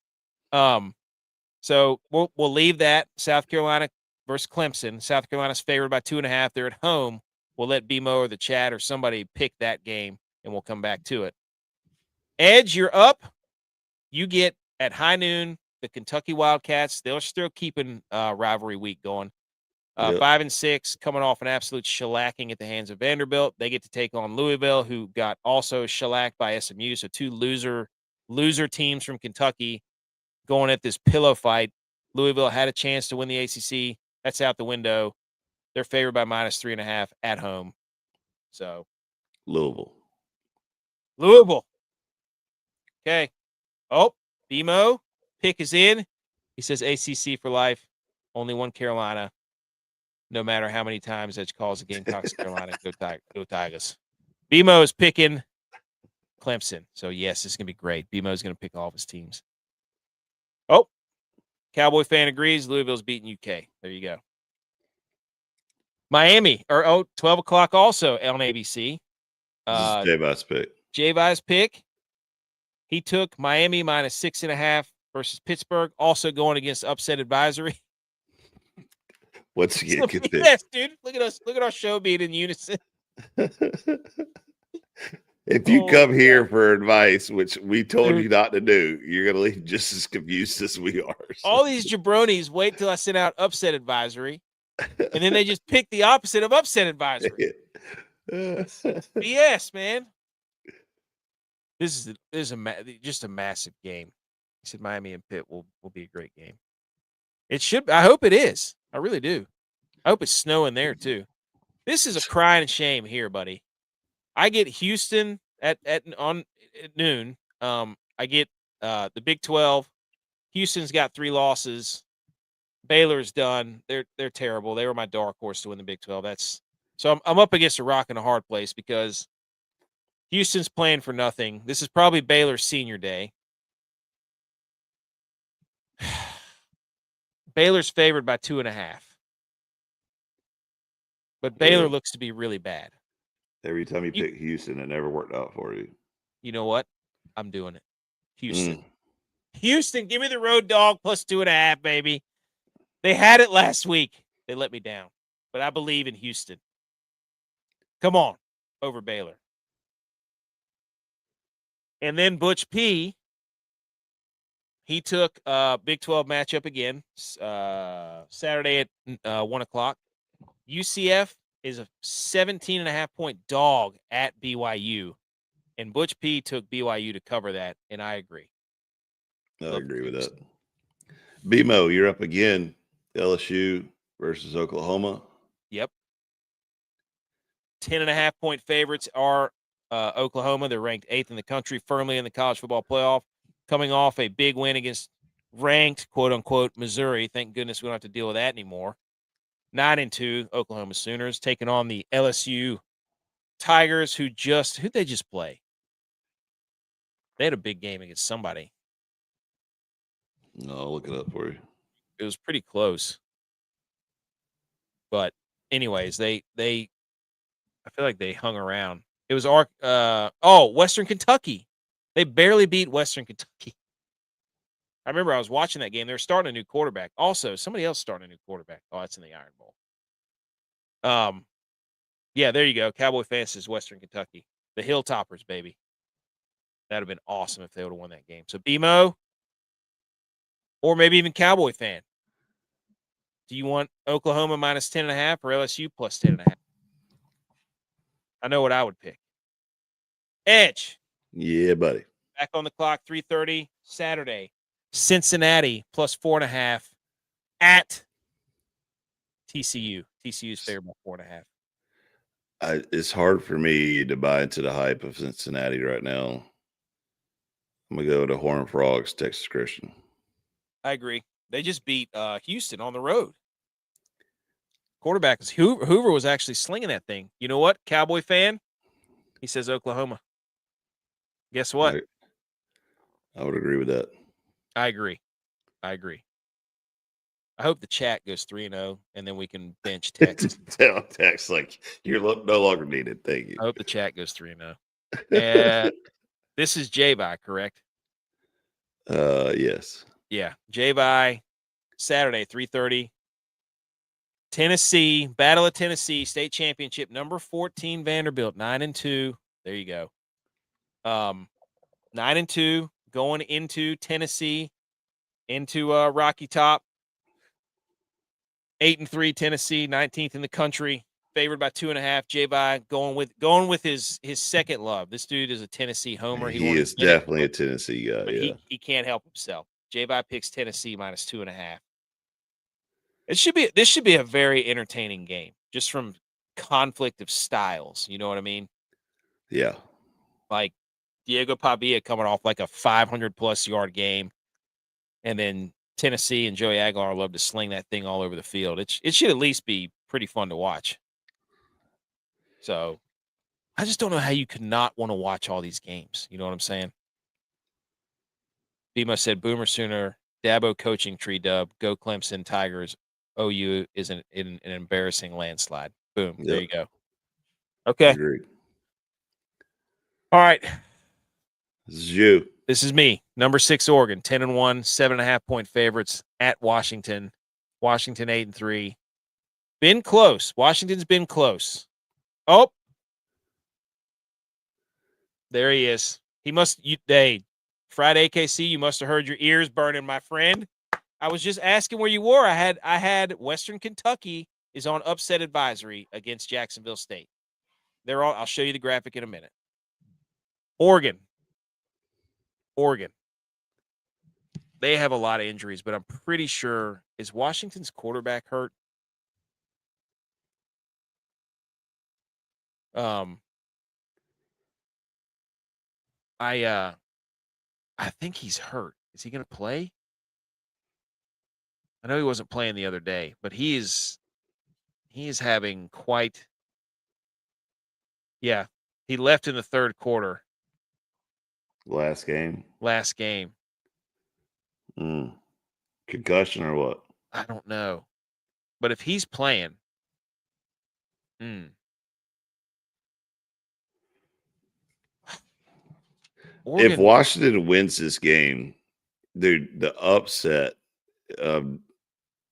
So we'll leave that. South Carolina versus Clemson. South Carolina's favored by 2.5. They're at home. We'll let BMO or the chat or somebody pick that game, and we'll come back to it. Edge, you're up. You get at high noon the Kentucky Wildcats. They're still keeping rivalry week going. 5-6, coming off an absolute shellacking at the hands of Vanderbilt. They get to take on Louisville, who got also shellacked by SMU. So 2 loser teams from Kentucky going at this pillow fight. Louisville had a chance to win the ACC. That's out the window. They're favored by minus 3.5 at home. So Louisville. Okay. Oh, BMO pick is in. He says ACC for life. Only one Carolina. No matter how many times Edge calls the Gamecocks, Carolina, go Tigers. BMO is picking Clemson. So, yes, this is going to be great. BMO is going to pick all of his teams. Oh, Cowboy fan agrees. Louisville's beating UK. There you go. Miami, 12 o'clock also on ABC. This is J-Vi's pick. J-Vi's pick. He took Miami minus 6.5 versus Pittsburgh, also going against upset advisory. What's he getting? Yes, dude. Look at us. Look at our show being in unison. If you come here for advice, which we told you not to do, you're going to leave just as confused as we are. So. All these jabronis wait till I send out upset advisory, and then they just pick the opposite of upset advisory. BS, man. This is just a massive game. He said Miami and Pitt will be a great game. It should. I hope it is. I really do. I hope it's snowing there too. This is a crying shame here, buddy. I get Houston at noon. I get the Big 12. Houston's got 3 losses. Baylor's done. They're terrible. They were my dark horse to win the Big 12. So I'm up against a rock and a hard place because Houston's playing for nothing. This is probably Baylor's senior day. Baylor's favored by 2.5. But Baylor looks to be really bad. Every time you pick Houston, it never worked out for you. You know what? I'm doing it. Houston. Houston, give me the road dog plus 2.5, baby. They had it last week. They let me down. But I believe in Houston. Come on. Over Baylor. And then Butch P, he took Big 12 matchup again, Saturday at 1 o'clock. UCF is a 17.5-point dog at BYU. And Butch P took BYU to cover that, and I agree. I agree with that. BMO, you're up again. LSU versus Oklahoma. Yep. 10.5-point favorites are Oklahoma. They're ranked 8th in the country, firmly in the college football playoff, coming off a big win against ranked, quote-unquote, Missouri. Thank goodness we don't have to deal with that anymore. 9-2, Oklahoma Sooners, taking on the LSU Tigers, who'd they just play? They had a big game against somebody. No, I'll look it up for you. It was pretty close. But anyways, they I feel like they hung around. It was Western Kentucky. They barely beat Western Kentucky. I remember I was watching that game. They were starting a new quarterback. Also, somebody else starting a new quarterback. Oh, that's in the Iron Bowl. Yeah, there you go. Cowboy fans is Western Kentucky. The Hilltoppers, baby. That'd have been awesome if they would have won that game. So BMO, or maybe even Cowboy fan. Do you want Oklahoma minus 10.5 or LSU plus 10.5? I know what I would pick. Edge. Yeah, buddy. Back on the clock, 3:30 Saturday. Cincinnati plus 4.5 at TCU. TCU's favored by 4.5. It's hard for me to buy into the hype of Cincinnati right now. I'm going to go to Horned Frogs, Texas Christian. I agree. They just beat Houston on the road. Quarterback Hoover was actually slinging that thing. You know what, Cowboy fan? He says Oklahoma. Guess what? I would agree with that. I agree. I hope the chat goes 3-0, and then we can bench Texas. Tell Tex like you're no longer needed. Thank you. I hope the chat goes 3-0. This is J-By, correct? Yes. Yeah, J-By, Saturday, 3:30. Tennessee, Battle of Tennessee, state championship, number 14 Vanderbilt, 9-2. There you go. 9-2, going into Tennessee, into Rocky Top. 8-3 Tennessee, 19th in the country, favored by 2.5. J-By going with his second love. This dude is a Tennessee homer. He is definitely a Tennessee guy. Yeah, he can't help himself. J-By picks Tennessee minus 2.5. This should be a very entertaining game, just from conflict of styles. You know what I mean? Yeah. Like Diego Pavia coming off like a 500+ yard game, and then Tennessee and Joey Aguilar love to sling that thing all over the field. It should at least be pretty fun to watch. So I just don't know how you could not want to watch all these games. You know what I'm saying? Bima said Boomer Sooner, Dabo coaching tree dub, go Clemson Tigers. OU is an embarrassing landslide. Boom. There you go. Okay. Agreed. All right. This is you. This is me. Number 6 Oregon, 10-1, 7.5-point favorites at Washington. Washington 8-3. Been close. Washington's been close. Oh. There he is. Friday AKC, you must have heard your ears burning, my friend. I was just asking where you were. I had Western Kentucky is on upset advisory against Jacksonville State. I'll show you the graphic in a minute. Oregon. They have a lot of injuries, but I'm pretty sure, is Washington's quarterback hurt? I think he's hurt. Is he going to play? I know he wasn't playing the other day, but he is having quite. Yeah, he left in the third quarter. Last game. Concussion or what? I don't know. But if he's playing, if Washington wins this game, dude, the upset of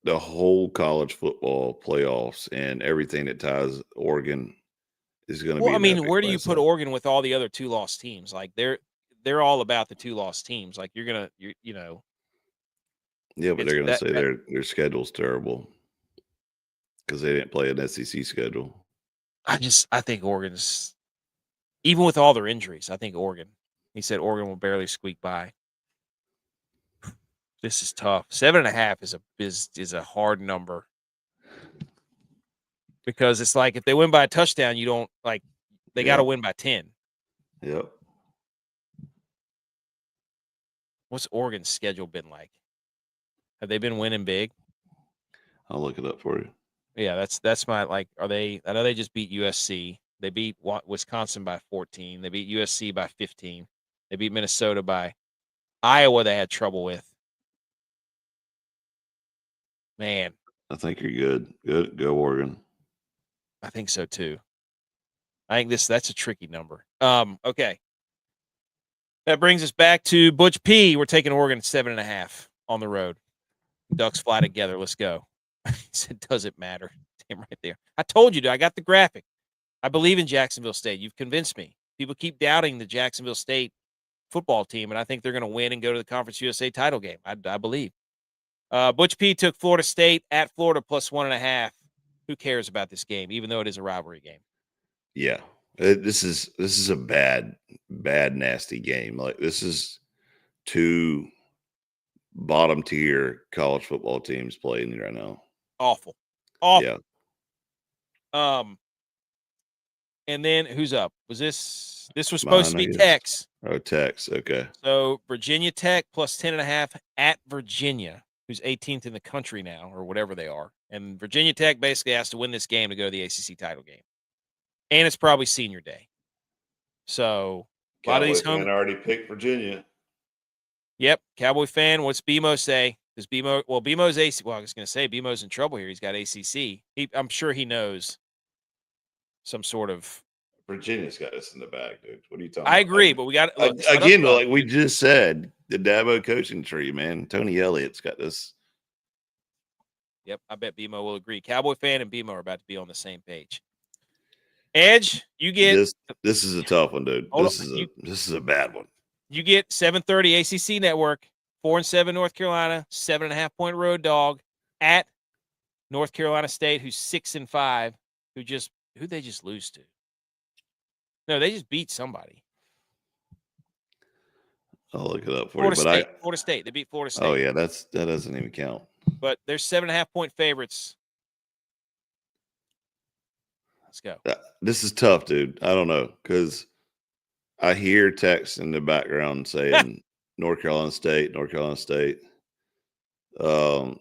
the whole college football playoffs and everything that ties Oregon is going to be. Well, I mean, where do you put Oregon with all the other 2-loss teams? Like they're all about the 2-loss teams. Like you're gonna. Yeah, but they're going to say their schedule's terrible because they didn't play an SEC schedule. I think Oregon's, even with all their injuries, I think Oregon. He said Oregon will barely squeak by. This is tough. 7.5 is a hard number because it's like if they win by a touchdown, you don't like. They got to win by 10. Yep. What's Oregon's schedule been like? Have they been winning big? I'll look it up for you. Yeah, that's my like. Are they? I know they just beat USC. They beat Wisconsin by 14. They beat USC by 15. They beat Minnesota by Iowa. They had trouble with. Man, I think you're good. Good, go Oregon. I think so too. I think that's a tricky number. Okay. That brings us back to Butch P. We're taking Oregon at 7.5 on the road. Ducks fly together. Let's go. He said, does it matter? Damn right there. I told you, dude, I got the graphic. I believe in Jacksonville State. You've convinced me. People keep doubting the Jacksonville State football team, and I think they're going to win and go to the Conference USA title game. I believe. Butch P took Florida State at Florida plus 1.5. Who cares about this game, even though it is a rivalry game? Yeah, this is a bad, nasty game. Like this is two bottom tier college football teams playing right now. Awful. Yeah. And then who's up? Was this was supposed to be Tech's. Oh, Tech's. Okay. So Virginia Tech plus 10.5 at Virginia, who's 18th in the country now, or whatever they are. And Virginia Tech basically has to win this game to go to the ACC title game. And it's probably senior day. So a lot of these fan already picked Virginia. Yep. Cowboy fan. What's BMO say? Does BMO's AC. Well, I was going to say BMO's in trouble here. He's got ACC. I'm sure he knows some sort of. Virginia's got us in the bag, dude. What are you talking about? I agree, but we got again, like we just said, the Dabo coaching tree, man. Tony Elliott's got this. Yep, I bet BMO will agree. Cowboy fan and BMO are about to be on the same page. Edge, you get this is a tough one, dude. This is a bad one. You get 7:30 ACC Network, 4-7 North Carolina, 7.5-point road dog at North Carolina State, who's 6-5, who they just lose to. No, they just beat somebody. I'll look it up for Florida you. State. Florida State. They beat Florida State. Oh yeah, that doesn't even count. But they're 7.5-point favorites. Let's go. This is tough, dude. I don't know because I hear text in the background saying North Carolina State, North Carolina State. No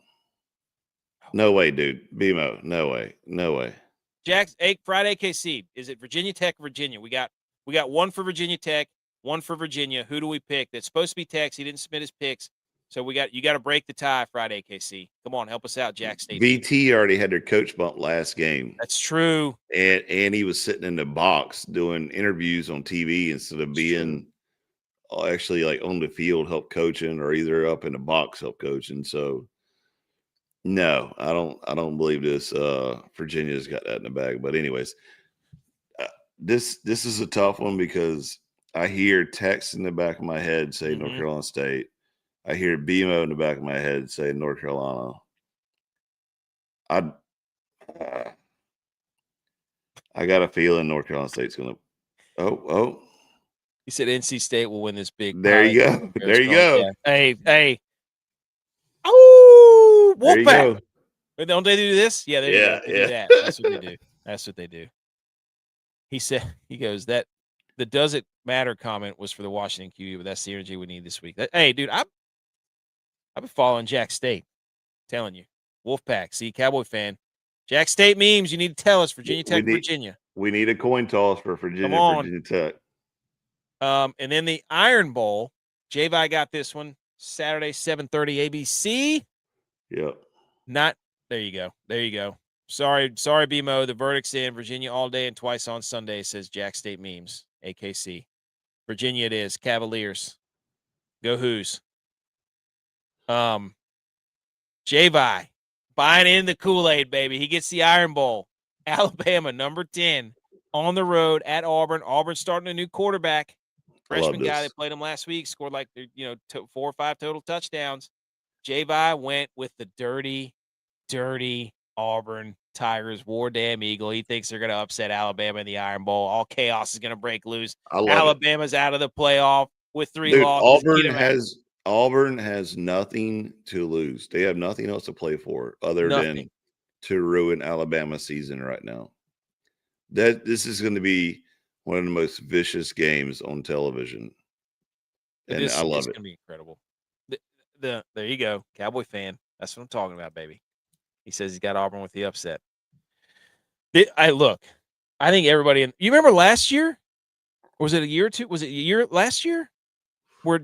way, dude. BMO, no way, no way. Friday KC. Is it Virginia Tech, Virginia? We got one for Virginia Tech, one for Virginia. Who do we pick? That's supposed to be Tex. He didn't submit his picks. So you got to break the tie Friday, KC. Come on, help us out, Jack State. VT already had their coach bump last game. That's true. And he was sitting in the box doing interviews on TV instead of being actually like on the field help coaching or either up in the box help coaching. So no, I don't believe this. Virginia's got that in the bag. But anyways, this is a tough one because I hear text in the back of my head say North Carolina State. I hear BMO in the back of my head say North Carolina. I got a feeling North Carolina State's going to. Oh. He said NC State will win this big. There you go. There you go. Yeah. Hey. Oh, Wolfpack. Don't they do this? Yeah, they do that. That's what they do. That's what they do. He goes, that the does it matter comment was for the Washington QB, but that's the energy we need this week. Hey, dude, I've been following Jack State. I'm telling you. Wolfpack. See, Cowboy fan. Jack State memes. You need to tell us Virginia Tech, Virginia. We need a coin toss for Virginia Tech. And then the Iron Bowl. J-Vi got this one. Saturday, 7:30 ABC. Yep. There you go. Sorry, BMO. The verdict's in. Virginia all day and twice on Sunday, says Jack State memes. AKC. Virginia it is. Cavaliers. Go Hoos. J-Vi buying in the Kool-Aid, baby. He gets the Iron Bowl. Alabama, number 10, on the road at Auburn. Auburn starting a new quarterback. Freshman guy that played him last week, scored like 4 or 5 total touchdowns. J-Vi went with the dirty Auburn Tigers, war damn Eagle. He thinks they're going to upset Alabama in the Iron Bowl. All chaos is going to break loose. Alabama's out of the playoff with 3 losses. Auburn has nothing to lose. They have nothing else to play for other than to ruin Alabama's season right now. This is going to be one of the most vicious games on television. And I love it. It's going to be incredible. There you go. Cowboy fan. That's what I'm talking about, baby. He says he's got Auburn with the upset. I think everybody you remember last year? Or was it a year or two? Was it a year last year? Where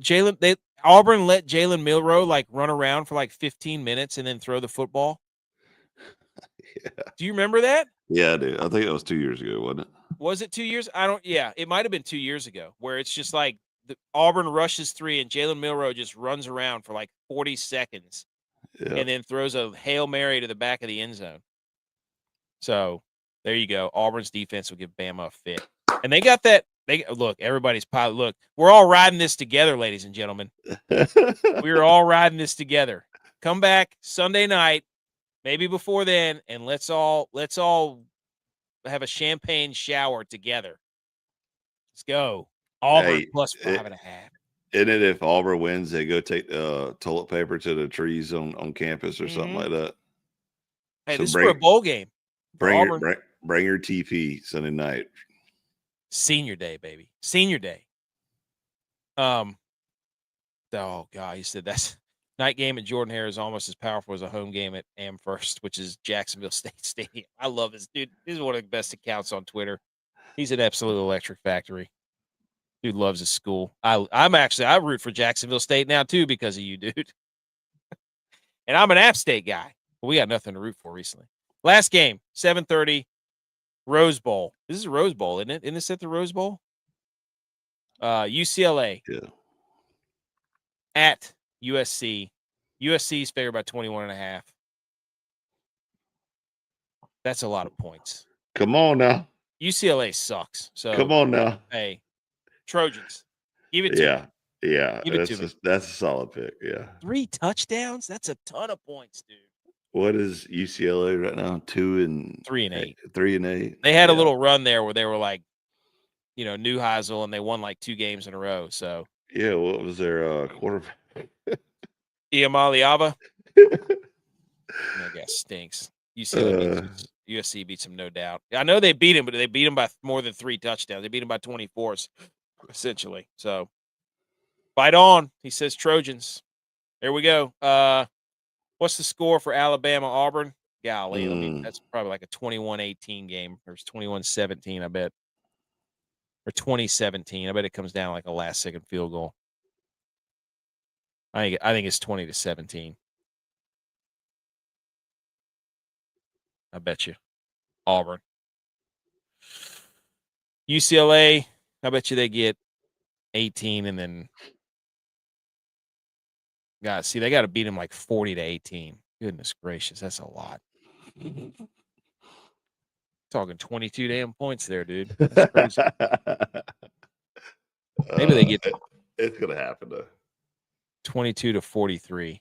Auburn let Jalen Milroe like run around for like 15 minutes and then throw the football. Yeah. Do you remember that? Yeah, I do. I think it was 2 years ago, wasn't it? Was it 2 years? Yeah, it might have been 2 years ago where it's just like Auburn rushes 3 and Jalen Milroe just runs around for like 40 seconds and then throws a Hail Mary to the back of the end zone. So there you go. Auburn's defense will give Bama a fit. And they got that. Everybody's pilot. Look, we're all riding this together, ladies and gentlemen. We're all riding this together. Come back Sunday night, maybe before then, and let's all have a champagne shower together. Let's go. Auburn plus 5.5. Isn't it if Auburn wins, they go take toilet paper to the trees on campus or something like that? Hey, so this is for a bowl game. Bring your TP Sunday night. Senior day, baby. Senior day. Oh God, he said that's night game at Jordan Hare is almost as powerful as a home game at Amherst, which is Jacksonville State Stadium. I love this dude. This is one of the best accounts on Twitter. He's an absolute electric factory. Dude loves his school. I root for Jacksonville State now too because of you, dude. And I'm an App State guy. But we got nothing to root for recently. Last game, 7:30, Rose Bowl. This is a Rose Bowl, isn't it? Isn't this at the Rose Bowl? UCLA. Yeah. At USC. USC is favored by 21.5. That's a lot of points. Come on now. UCLA sucks. So come on now. Hey, Trojans. Give it to me. Yeah. That's a solid pick. Yeah. 3 touchdowns? That's a ton of points, dude. What is UCLA right now? 2-8. 3-8. They had a little run there where they were like, Neuheisel, and they won like 2 games in a row. So yeah, what was their quarterback? Iamaliava. That guy stinks. USC beats him, no doubt. I know they beat him, but they beat him by more than 3 touchdowns. They beat him by 24, essentially. So fight on, he says Trojans. There we go. What's the score for Alabama-Auburn? Golly, that's probably like a 21-18 game. There's 21-17, I bet. Or 20-17. I bet it comes down like a last-second field goal. I think it's 20-17. I bet you. Auburn. UCLA, I bet you they get 18 and then they got to beat them like 40-18. Goodness gracious, that's a lot. Talking 22 damn points there, dude. That's crazy. Maybe they get it's gonna happen though. 22-43.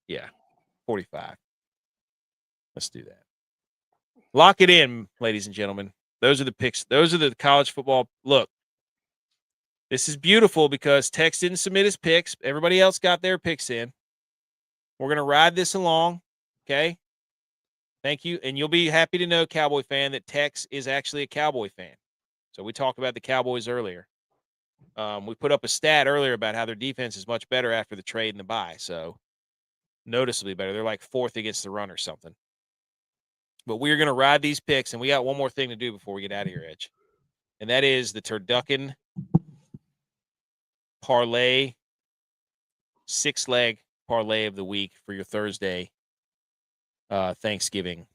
Yeah, 45. Let's do that. Lock it in, ladies and gentlemen. Those are the picks. Those are the college football. Look, this is beautiful because Tex didn't submit his picks. Everybody else got their picks in. We're going to ride this along, okay? Thank you. And you'll be happy to know, Cowboy fan, that Tex is actually a Cowboy fan. So we talked about the Cowboys earlier. We put up a stat earlier about how their defense is much better after the trade and the bye. So noticeably better. They're like 4th against the run or something. But we're going to ride these picks, and we got one more thing to do before we get out of here, Edge. And that is the turducken parlay, 6-leg parlay of the week for your Thursday Thanksgiving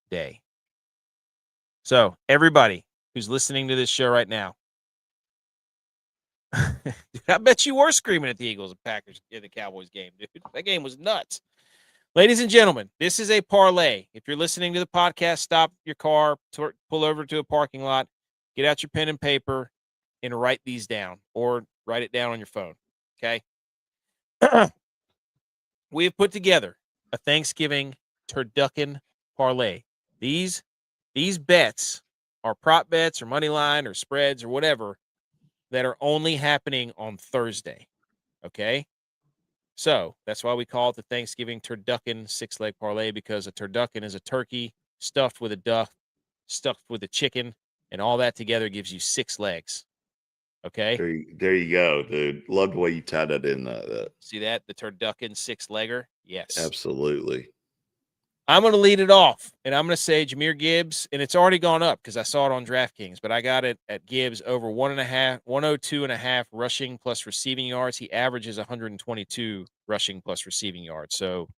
day. So everybody who's listening to this show right now, I bet you were screaming at the Eagles and Packers in the Cowboys game, dude. That game was nuts. Ladies and gentlemen, this is a parlay. If you're listening to the podcast, stop your car, pull over to a parking lot, get out your pen and paper, and write these down, or write it down on your phone, okay? We have put together a Thanksgiving turducken parlay. These bets are prop bets or money line or spreads or whatever that are only happening on Thursday, okay? So that's why we call it the Thanksgiving turducken 6-leg parlay, because a turducken is a turkey stuffed with a duck, stuffed with a chicken, and all that together gives you 6 legs. Okay? There you go, dude. Love the way you tied that in. See that? The turducken 6-legger? Yes. Absolutely. I'm going to lead it off, and I'm going to say Jahmyr Gibbs, and it's already gone up because I saw it on DraftKings, but I got it at Gibbs over 102.5 rushing plus receiving yards. He averages 122 rushing plus receiving yards. So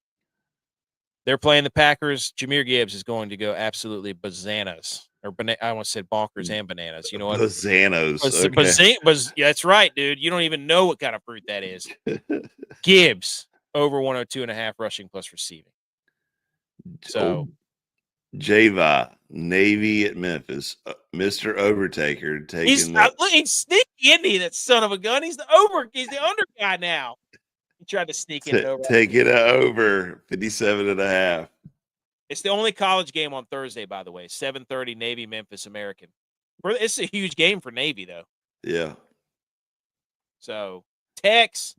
they're playing the Packers. Jahmyr Gibbs is going to go absolutely bananas. Or I almost said bonkers and bananas. You know what? Bananas. Okay. Yeah, that's right, dude. You don't even know what kind of fruit that is. Gibbs over 102.5 rushing plus receiving. So, Java, Navy at Memphis, Mr. Overtaker taking he's sneaky, isn't he, that son of a gun? He's the under guy now. He tried to sneak in over. Take it over 57.5. It's the only college game on Thursday, by the way. 7:30 Navy, Memphis, American. It's a huge game for Navy, though. Yeah. So, Tex,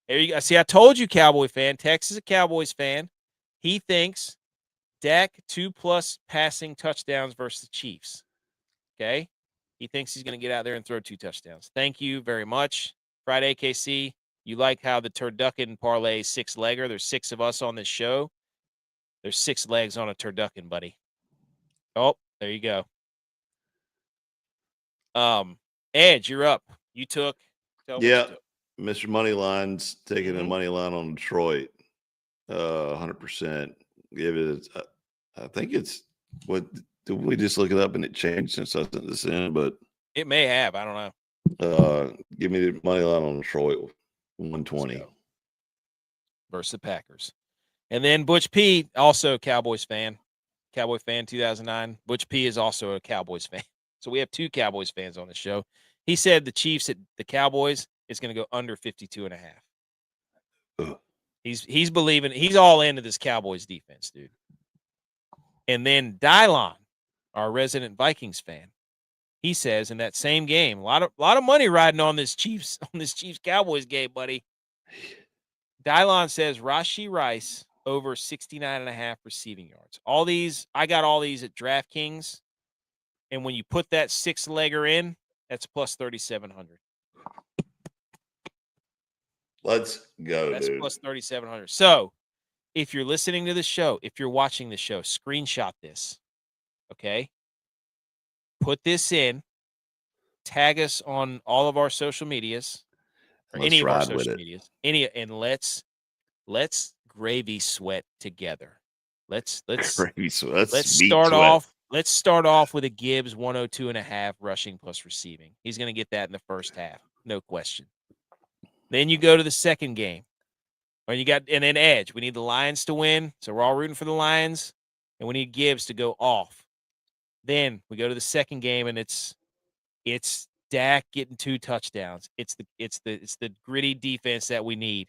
there you go. See, I told you, Cowboy fan. Tex is a Cowboys fan. He thinks Dak 2+ passing touchdowns versus the Chiefs. Okay? He thinks he's going to get out there and throw 2 touchdowns. Thank you very much. Friday, KC, you like how the turducken parlay 6-legger, there's 6 of us on this show. There's 6 legs on a turducken, buddy. Oh, there you go. Edge, you're up. You took. Mr. Moneyline's taking a money line on Detroit. 100%. Give it. I think it's what. Did we just look it up and it changed since I sent this in? But it may have. I don't know. Give me the money line on Detroit. 120 versus the Packers. And then Butch P, also a Cowboys fan. Cowboy fan 2009. Butch P is also a Cowboys fan. So we have 2 Cowboys fans on the show. He said the Chiefs at the Cowboys is going to go under 52.5. He's believing, he's all into this Cowboys defense, dude. And then Dylon, our resident Vikings fan, he says in that same game, a lot of money riding on this Chiefs Cowboys game, buddy. Dylon says Rashee Rice over 69.5 receiving yards. I got all these at DraftKings, and when you put that 6-legger in, that's plus 3,700. Let's go, That's dude. plus 3,700. So, if you're listening to the show, if you're watching the show, screenshot this, okay? Put this in, tag us on all of our social medias, or any of our social medias, and let's gravy sweat together. Let's gravy sweat. Let's start off. Let's start off with a Gibbs 102.5 rushing plus receiving. He's going to get that in the first half, no question. Then you go to the second game, and then Edge. We need the Lions to win, so we're all rooting for the Lions, and we need Gibbs to go off. Then we go to the second game, and it's Dak getting 2 touchdowns. It's the gritty defense that we need.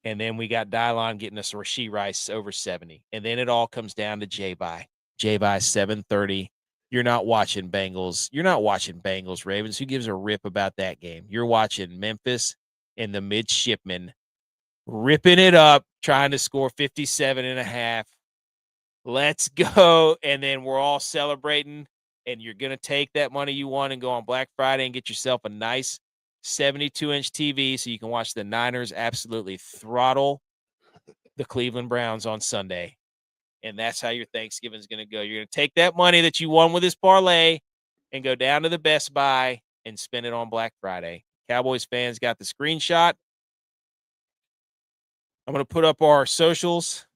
And then we got Dylon getting us Rashee Rice over 70. And then it all comes down to J-Bye. J-Bye 7:30. You're not watching Bengals. You're not watching Bengals Ravens. Who gives a rip about that game? You're watching Memphis and the midshipmen ripping it up, trying to score 57.5. Let's go. And then we're all celebrating. And you're going to take that money you won and go on Black Friday and get yourself a nice 72-inch TV so you can watch the Niners absolutely throttle the Cleveland Browns on Sunday. And that's how your Thanksgiving is going to go. You're going to take that money that you won with this parlay and go down to the Best Buy and spend it on Black Friday. Cowboys fans got the screenshot. I'm going to put up our socials.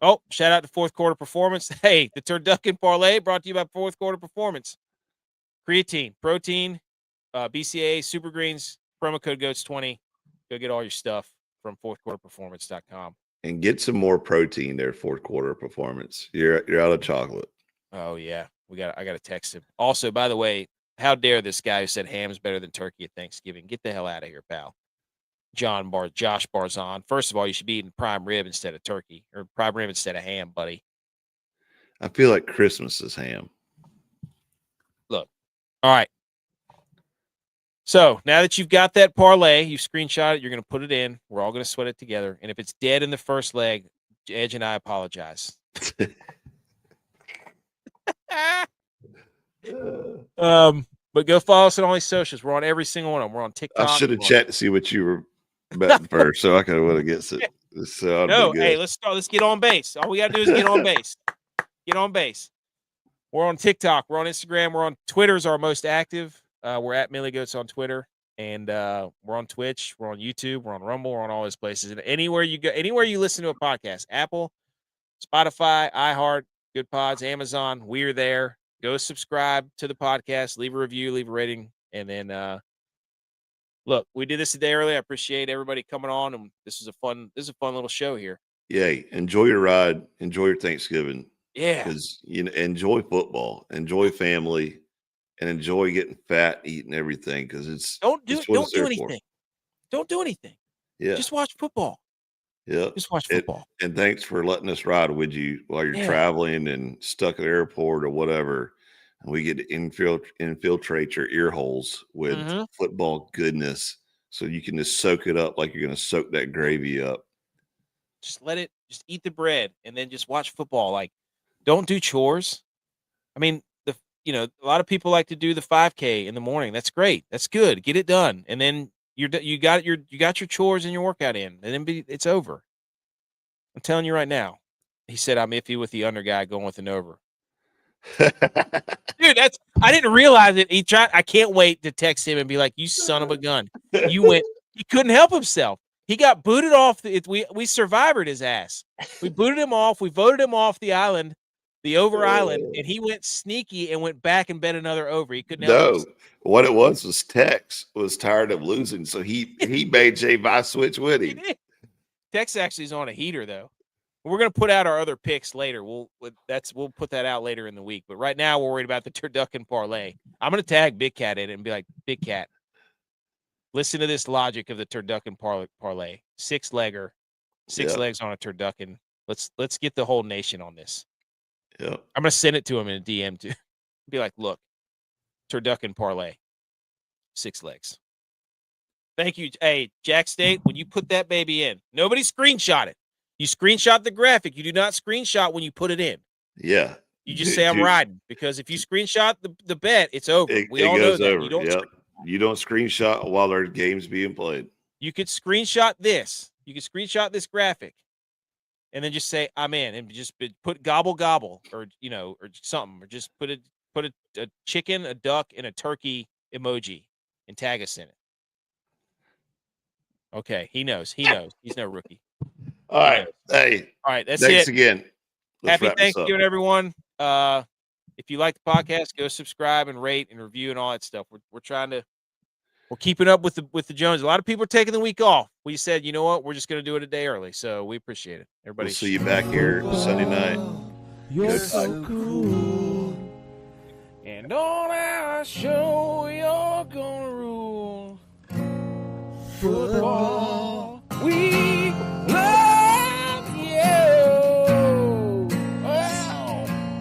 Oh, shout out to Fourth Quarter Performance. Hey, the Turducken Parlay brought to you by Fourth Quarter Performance. Creatine, protein, BCA Super Greens promo code GOATS20. Go get all your stuff from fourthquarterperformance.com. And get some more protein there, fourth quarter performance. You're out of chocolate. Oh yeah, I got to text him. Also, by the way, how dare this guy who said ham's better than turkey at Thanksgiving? Get the hell out of here, pal. Josh Barzon. First of all, you should be eating prime rib instead of turkey, or prime rib instead of ham, buddy. I feel like Christmas is ham. Look, all right. So now that you've got that parlay, you screenshot it, you're going to put it in. We're all going to sweat it together. And if it's dead in the first leg, Edge and I apologize. But go follow us on all these socials. We're on every single one of them. We're on TikTok. I should have checked to see what you were betting first, so I could have went against it. So no, hey, let's start. Let's get on base. All we got to do is get on base. Get on base. We're on TikTok. We're on Instagram. We're on Twitter's our most active. We're at Millie Goats on Twitter, and we're on Twitch. We're on YouTube. We're on Rumble. We're on all those places. And anywhere you go, anywhere you listen to a podcast, Apple, Spotify, iHeart, Good Pods, Amazon, we're there. Go subscribe to the podcast, leave a review, leave a rating, and then look, we did this a day early. I appreciate everybody coming on, and this is a fun little show here. Yeah, enjoy your ride, enjoy your Thanksgiving. Yeah, because enjoy football, enjoy family, and enjoy getting fat, eating everything. Because it's don't do anything. Don't do anything. Yeah, just watch football. Yeah, just watch football. And thanks for letting us ride with you while you're traveling and stuck at the airport or whatever. And we get to infiltrate your ear holes with football goodness, so you can just soak it up like you're going to soak that gravy up. Just eat the bread and then just watch football. Like, don't do chores. I mean, a lot of people like to do the 5K in the morning. That's great. That's good. Get it done, and then you got your chores and your workout in, and then it's over. I'm telling you right now. He said I'm iffy with the under guy going with an over. Dude, I didn't realize it. I can't wait to text him and be like, "You son of a gun! You went." He couldn't help himself. He got booted off. We survived his ass. We booted him off. We voted him off the island, the over island, and he went sneaky and went back and bet another over. He couldn't help himself. What it was Tex was tired of losing, so he made Jay Vice switch with him. Tex actually is on a heater though. We're gonna put out our other picks later. We'll put that out later in the week. But right now we're worried about the turducken parlay. I'm gonna tag Big Cat in it and be like, Big Cat, listen to this logic of the turducken parlay. 6-legger, 6 legs on a turducken. Let's get the whole nation on this. Yeah, I'm gonna send it to him in a DM too. Be like, look, turducken parlay, 6 legs. Thank you. Hey, Jack State, when you put that baby in, nobody screenshot it. You screenshot the graphic. You do not screenshot when you put it in. Yeah. You just say I'm riding, because if you screenshot the bet, it's over. We all know that. You don't screenshot while their game's being played. You could screenshot this. You could screenshot this graphic, and then just say I'm in, and just put gobble or or something, or just put a chicken, a duck, and a turkey emoji, and tag us in it. Okay, he knows. He's no rookie. All right. Hey. All right. That's thanks it. Again. Happy Thanksgiving, everyone. If you like the podcast, go subscribe and rate and review and all that stuff. We're keeping up with the Jones. A lot of people are taking the week off. We said, you know what? We're just going to do it a day early. So we appreciate it. Everybody. We'll see you back here Sunday night. You're so cool. And on our show, you're going to rule. Football.